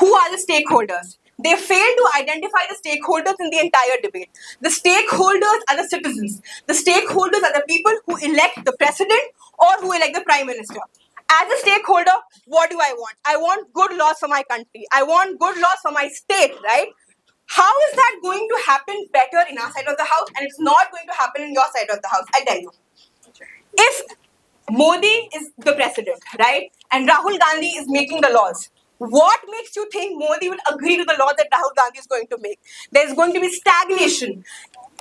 who are the stakeholders. They failed to identify the stakeholders in the entire debate. The stakeholders are the citizens. The stakeholders are the people who elect the president or who elect the prime minister. As a stakeholder, what do I want? I want good laws for my country. I want good laws for my state, right? How is that going to happen better in our side of the house and it's not going to happen in your side of the house? I'll tell you. If Modi is the president, right? And Rahul Gandhi is making the laws. What makes you think Modi will agree to the law that Rahul Gandhi is going to make? There's going to be stagnation.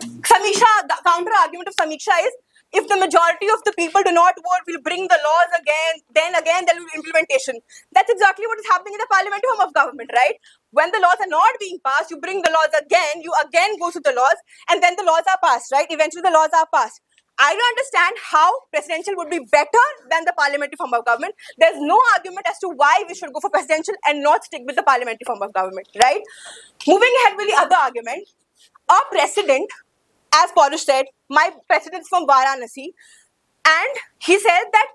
The counter argument of Samiksha is if the majority of the people do not vote, we'll bring the laws again, then again there will be implementation. That's exactly what is happening in the parliamentary form of government, right? When the laws are not being passed, you bring the laws again, you again go to the laws, and then the laws are passed, right? Eventually the laws are passed. I don't understand how presidential would be better than the parliamentary form of government. There's no argument as to why we should go for presidential and not stick with the parliamentary form of government, right? Moving ahead with the other argument, a president, as Parush said, my president is from Varanasi, and he said that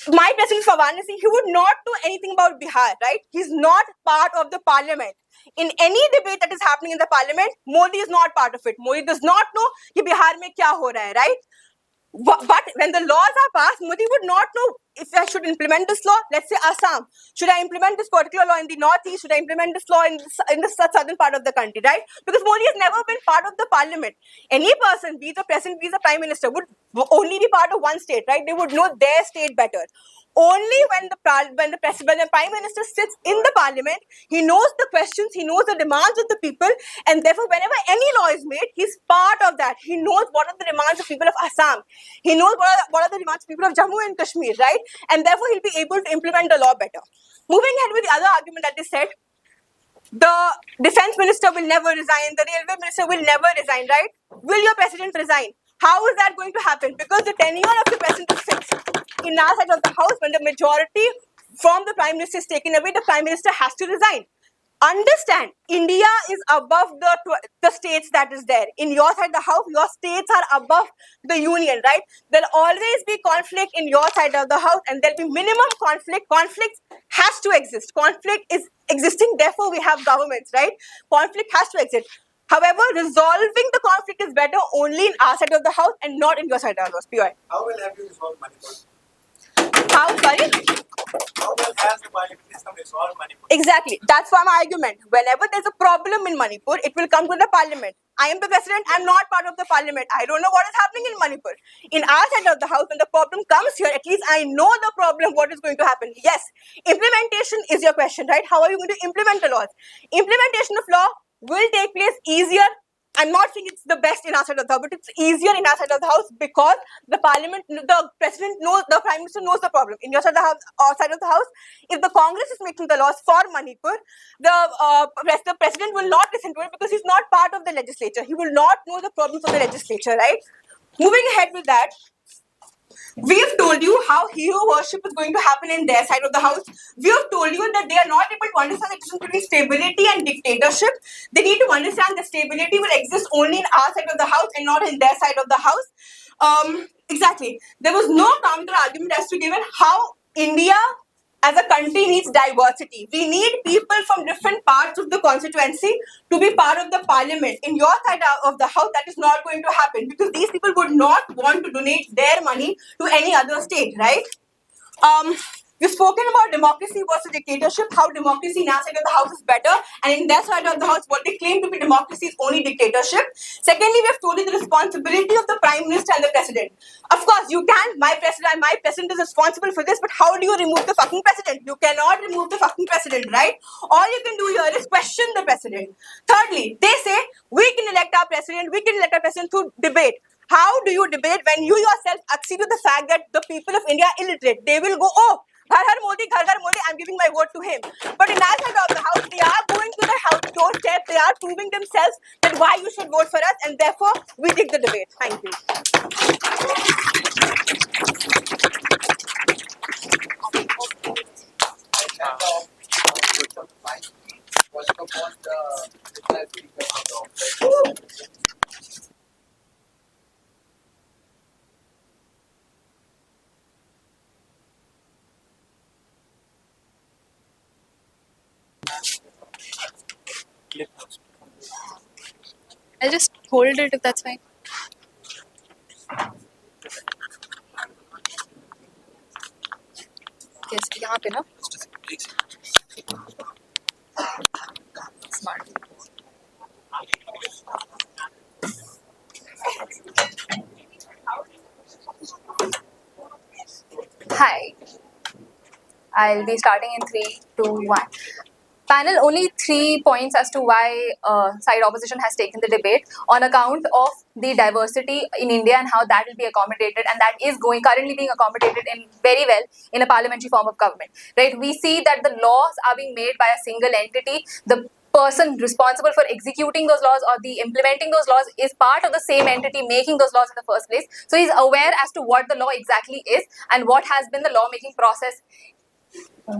my president is from Varanasi, he would not know anything about Bihar, right? He's not part of the parliament. In any debate that is happening in the parliament, Modi is not part of it. Modi does not know कि बिहार में क्या हो रहा है, right? But when the laws are passed, Modi would not know if I should implement this law. Let's say Assam. Should I implement this particular law in the northeast? Should I implement this law in the southern part of the country, right? Because Modi has never been part of the parliament. Any person, be the president, be the prime minister, would only be part of one state, right? They would know their state better. Only when the prime minister sits in the parliament, he knows the questions, he knows the demands of the people, and therefore whenever any law is made, he's part of that. He knows what are the demands of people of Assam. He knows what are the demands of people of Jammu and Kashmir, right? And therefore he'll be able to implement the law better. Moving ahead with the other argument that they said, the defense minister will never resign, the railway minister will never resign, right? Will your president resign? How is that going to happen? Because the tenure of the president is fixed. In our side of the house, when the majority from the prime minister is taken away, the prime minister has to resign. Understand, India is above the states that is there. In your side of the house, your states are above the union, right? There'll always be conflict in your side of the house and there'll be minimum conflict. Conflict has to exist. Conflict is existing, therefore we have governments, right? Conflict has to exist. However, resolving the conflict is better only in our side of the house and not in your side of the house. PY. How will have you resolved Manipur? How? Sorry? How well has the parliamentary system resolved Manipur? Exactly. That's my argument. Whenever there's a problem in Manipur, it will come to the parliament. I am the president. I'm not part of the parliament. I don't know what is happening in Manipur. In our side of the house, when the problem comes here, at least I know the problem, what is going to happen. Yes, implementation is your question, right? How are you going to implement the laws? Implementation of law will take place easier. I'm not saying it's the best in our side of the house, but it's easier in our side of the house because the parliament, the president knows, the prime minister knows the problem. In your side of the house, our side of the house, if the Congress is making the laws for Manipur, the president will not listen to it because he's not part of the legislature. He will not know the problems of the legislature, right? Moving ahead with that, we have told you how hero worship is going to happen in their side of the house. We have told you that they are not able to understand the difference between stability and dictatorship. They need to understand that stability will exist only in our side of the house and not in their side of the house. Exactly. There was no counter argument as to given how India as a country needs diversity. We need people from different parts of the constituency to be part of the parliament. In your side of the house, that is not going to happen because these people would not want to donate their money to any other state, right? We've spoken about democracy versus dictatorship, how democracy in our side of the house is better, and in their side of the house, what they claim to be democracy is only dictatorship. Secondly, we have told you the responsibility of the Prime Minister and the President. Of course, you can, my president is responsible for this, but how do you remove the fucking president? You cannot remove the fucking president, right? All you can do here is question the president. Thirdly, they say we can elect our president through debate. How do you debate when you yourself accede to the fact that the people of India are illiterate? They will go, oh, Ghar Ghar Modi, I'm giving my vote to him. But in our side of the house, they are going to the house doorstep, they are proving themselves that why you should vote for us, and therefore we take the debate. Thank you. I'll just hold it if that's fine. Yes, यहाँ पे ना. Smart. Hi. I'll be starting in 3, 2, 1. Panel, only 3 points as to why side opposition has taken the debate on account of the diversity in India and how that will be accommodated, and that is currently being accommodated in very well in a parliamentary form of government. Right? We see that the laws are being made by a single entity. The person responsible for executing those laws or the implementing those laws is part of the same entity making those laws in the first place. So he's aware as to what the law exactly is and what has been the lawmaking process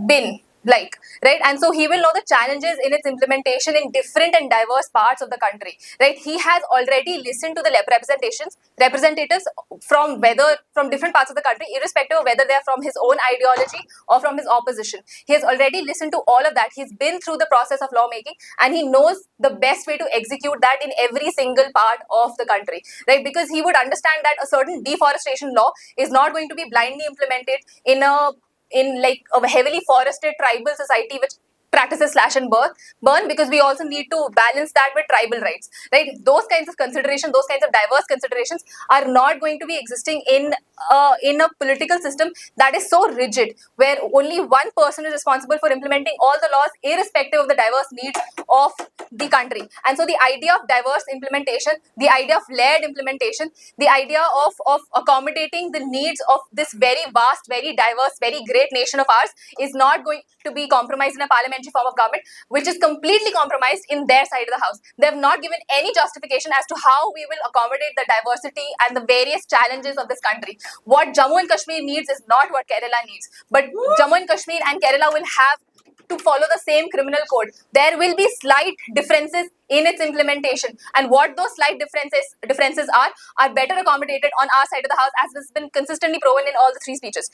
been like, right? And so he will know the challenges in its implementation in different and diverse parts of the country, right? He has already listened to the representatives from different parts of the country, irrespective of whether they are from his own ideology or from his opposition. He has already listened to all of that. He's been through the process of lawmaking, and he knows the best way to execute that in every single part of the country, right? Because he would understand that a certain deforestation law is not going to be blindly implemented in like a heavily forested tribal society which practices slash and burn, because we also need to balance that with tribal rights, right? Those kinds of considerations, those kinds of diverse considerations are not going to be existing in a political system that is so rigid, where only one person is responsible for implementing all the laws irrespective of the diverse needs of the country. And so the idea of diverse implementation, the idea of layered implementation, the idea of accommodating the needs of this very vast, very diverse, very great nation of ours is not going to be compromised in a parliamentary form of government, which is completely compromised in their side of the house. They have not given any justification as to how we will accommodate the diversity and the various challenges of this country. What Jammu and Kashmir needs is not what Kerala needs, but Jammu and Kashmir and Kerala will have to follow the same criminal code. There will be slight differences in its implementation, and what those slight differences are better accommodated on our side of the house, as has been consistently proven in all the 3 speeches.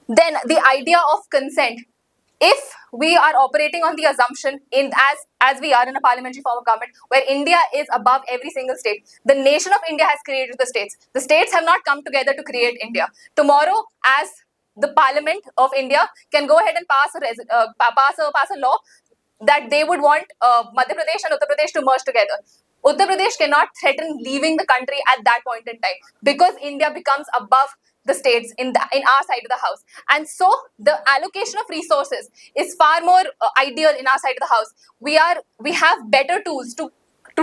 Then the idea of consent. If we are operating on the assumption as we are in a parliamentary form of government where India is above every single state, the nation of India has created the states. The states have not come together to create India. Tomorrow, as the Parliament of India can go ahead and pass a law that they would want Madhya Pradesh and Uttar Pradesh to merge together. Uttar Pradesh cannot threaten leaving the country at that point in time, because India becomes above the states in our side of the house. And so the allocation of resources is far more ideal in our side of the house. We have better tools to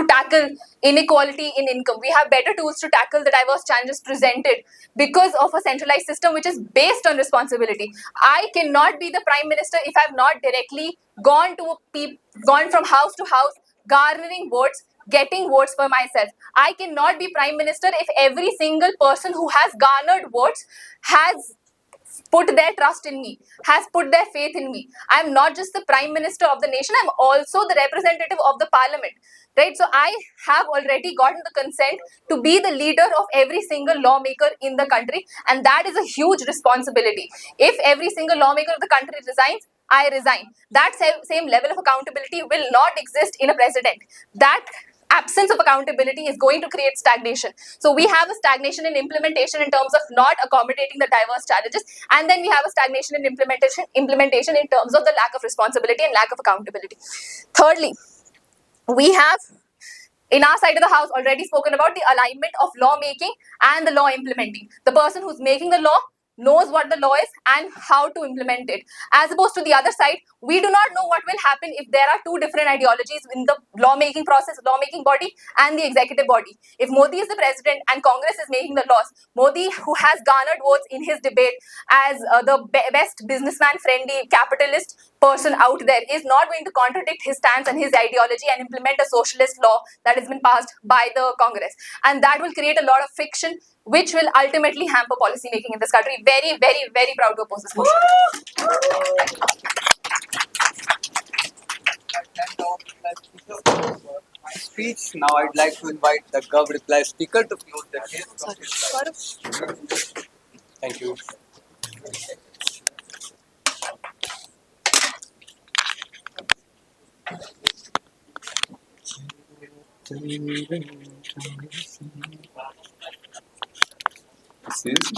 tackle inequality in income. We have better tools to tackle the diverse challenges presented because of a centralized system which is based on responsibility. I cannot be the Prime Minister if I have not directly gone from house to house, garnering votes, getting votes for myself. I cannot be Prime Minister if every single person who has garnered votes has put their trust in me, has put their faith in me. I am not just the Prime Minister of the nation, I am also the representative of the Parliament. Right? So I have already gotten the consent to be the leader of every single lawmaker in the country, and that is a huge responsibility. If every single lawmaker of the country resigns, I resign. That same level of accountability will not exist in a president. That absence of accountability is going to create stagnation. So we have a stagnation in implementation in terms of not accommodating the diverse challenges, and then we have a stagnation in implementation in terms of the lack of responsibility and lack of accountability. Thirdly, we have in our side of the house already spoken about the alignment of law making and the law implementing. The person who's making the law knows what the law is and how to implement it. As opposed to the other side, we do not know what will happen if there are two different ideologies in the lawmaking process, lawmaking body and the executive body. If Modi is the president and Congress is making the laws, Modi, who has garnered votes in his debate as the best businessman friendly capitalist person out there, is not going to contradict his stance and his ideology and implement a socialist law that has been passed by the Congress. And that will create a lot of friction, which will ultimately hamper policy making in this country. Very, very, very proud to oppose this motion. My speech. Now I'd like to invite the Gov reply speaker to close the case. Thank you. This is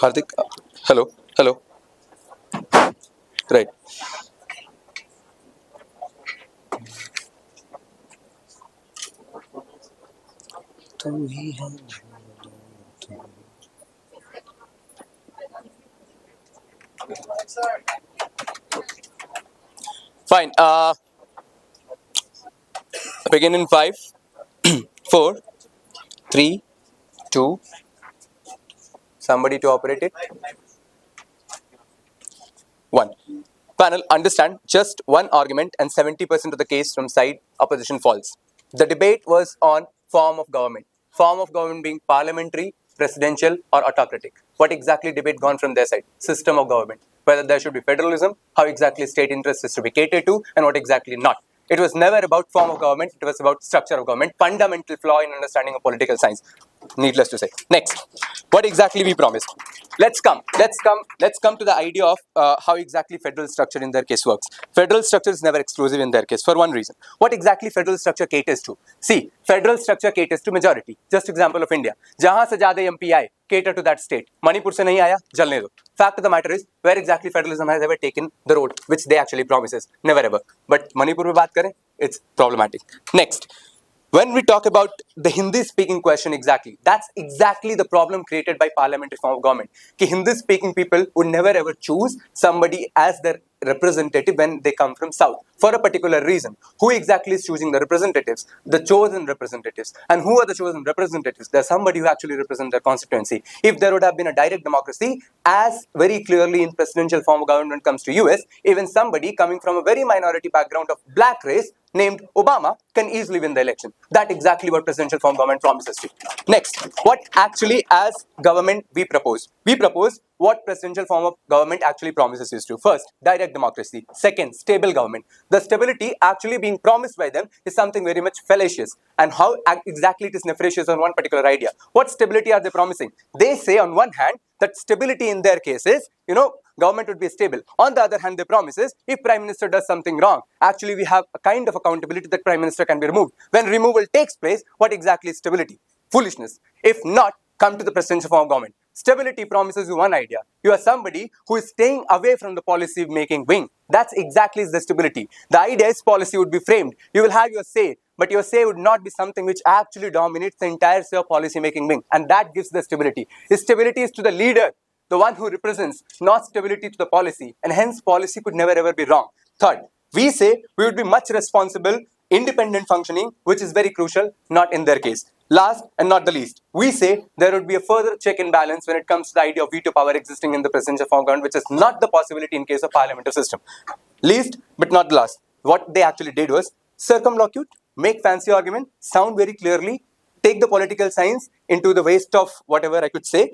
Hardik. Hello. Hello. Right. Fine. Begin in 5, 4, 3, 2. Somebody to operate it. 1. Panel, understand, just one argument and 70% of the case from side opposition falls. The debate was on form of government. Form of government being parliamentary, presidential or autocratic. What exactly debate gone from their side? System of government. Whether there should be federalism, how exactly state interest is to be catered to, and what exactly not. It was never about form of government, it was about structure of government, fundamental flaw in understanding of political science. Needless to say. Next, what exactly we promised? Let's come to the idea of how exactly federal structure in their case works. Federal structure is never exclusive in their case for one reason. What exactly federal structure caters to? See, federal structure caters to majority. Just example of India. Jahan se zyada MP aaye, cater to that state. Manipur se nahi aaya, jalne do. Fact of the matter is, where exactly federalism has ever taken the road, which they actually promises, never ever. But Manipur mein baat kare, it's problematic. Next. When we talk about the Hindi-speaking question exactly, that's exactly the problem created by parliamentary form of government. Ki Hindi-speaking people would never ever choose somebody as their representative when they come from South for a particular reason. Who exactly is choosing the representatives? The chosen representatives. And who are the chosen representatives? There's somebody who actually represents their constituency. If there would have been a direct democracy, as very clearly in presidential form of government when it comes to US, even somebody coming from a very minority background of black race named Obama can easily win the election. That exactly what presidential form of government promises to. Next, what actually as government we propose? We propose what presidential form of government actually promises is to. First, direct democracy. Second, stable government. The stability actually being promised by them is something very much fallacious. And how exactly it is nefarious on one particular idea. What stability are they promising? They say on one hand that stability in their case is, government would be stable. On the other hand, they promises if Prime Minister does something wrong, actually we have a kind of accountability that Prime Minister can be removed. When removal takes place, what exactly is stability? Foolishness. If not, come to the presidential form of government. Stability promises you one idea. You are somebody who is staying away from the policy making wing. That's exactly the stability. The idea is policy would be framed. You will have your say, but your say would not be something which actually dominates the entire say of policy making wing. And that gives the stability. The stability is to the leader, the one who represents, not stability to the policy. And hence policy could never ever be wrong. Third, we say we would be much responsible, independent functioning, which is very crucial, not in their case. Last and not the least, we say there would be a further check and balance when it comes to the idea of veto power existing in the presidential form of government, which is not the possibility in case of parliamentary system. Least but not the last, what they actually did was circumlocute, make fancy argument, sound very clearly, take the political science into the waste of whatever I could say,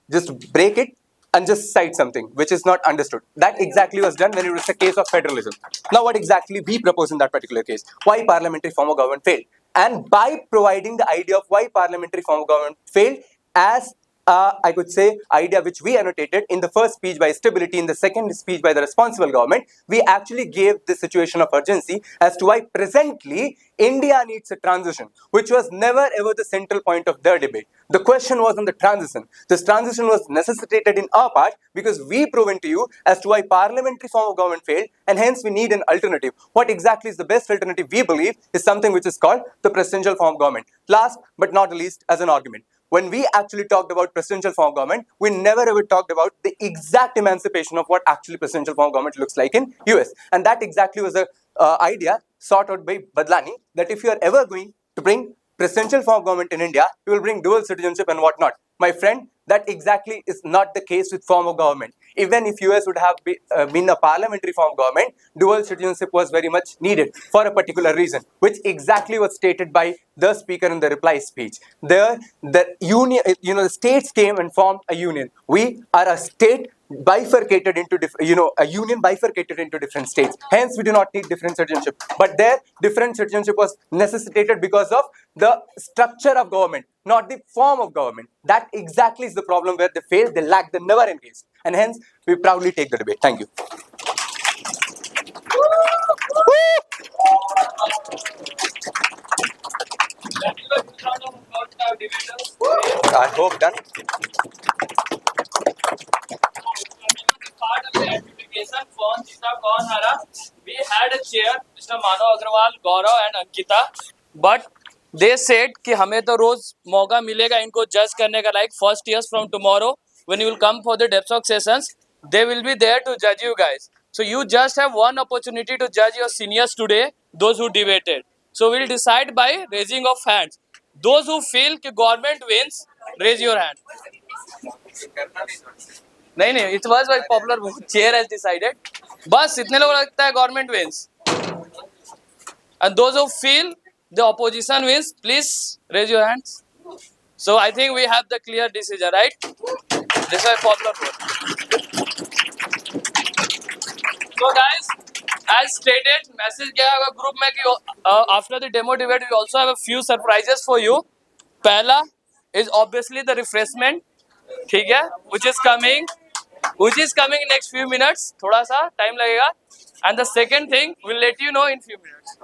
just break it and just cite something which is not understood. That exactly was done when it was a case of federalism. Now what exactly we propose in that particular case? Why parliamentary form of government failed? and by providing the idea of why parliamentary form of government failed as I could say idea which we annotated in the first speech by stability, in the second speech by the responsible government, we actually gave the situation of urgency as to why presently India needs a transition, which was never ever the central point of their debate. The question was on the transition. This transition was necessitated in our part because we proven to you as to why parliamentary form of government failed, and hence we need an alternative. What exactly is the best alternative we believe is something which is called the presidential form of government. Last but not least, as an argument, when we actually talked about presidential form of government, we never ever talked about the exact emancipation of what actually presidential form of government looks like in US. And that exactly was the idea sought out by Badlani, that if you are ever going to bring presidential form of government in India, you will bring dual citizenship and whatnot. My friend, that exactly is not the case with form of government. Even if US would have been a parliamentary form of government, dual citizenship was very much needed for a particular reason, which exactly was stated by the speaker in the reply speech. The union, the states came and formed a union. We are a state bifurcated into a union bifurcated into different states. Hence, we do not need different citizenship. But there, different citizenship was necessitated because of the structure of government, not the form of government. That exactly is the problem where they fail, they lack, they never engage. And hence, we proudly take the debate. Thank you. I hope done. Part of the application for Jita Kaun Hara, we had a chair, Mr. Manav Agrawal, Gaurav and Ankita, but they said कि हमें तो रोज मौका मिलेगा इनको जज करने का, like first years from tomorrow when you will come for the depth talk sessions, they will be there to judge you guys. So you just have one opportunity to judge your seniors today, those who debated. So we'll decide by raising of hands. Those who feel कि government wins, raise your hand. नहीं it was by popular vote. Chair has decided. बस इतने लोगों को लगता है government wins. And those who feel the opposition wins, please raise your hands. So I think we have the clear decision, right? This is popular vote. So guys, as stated, message गया होगा group में कि after the demo debate we also have a few surprises for you. पहला is obviously the refreshment, ठीक है, which is coming in next few minutes. थोड़ा सा time लगेगा. And the second thing we'll let you know in few minutes.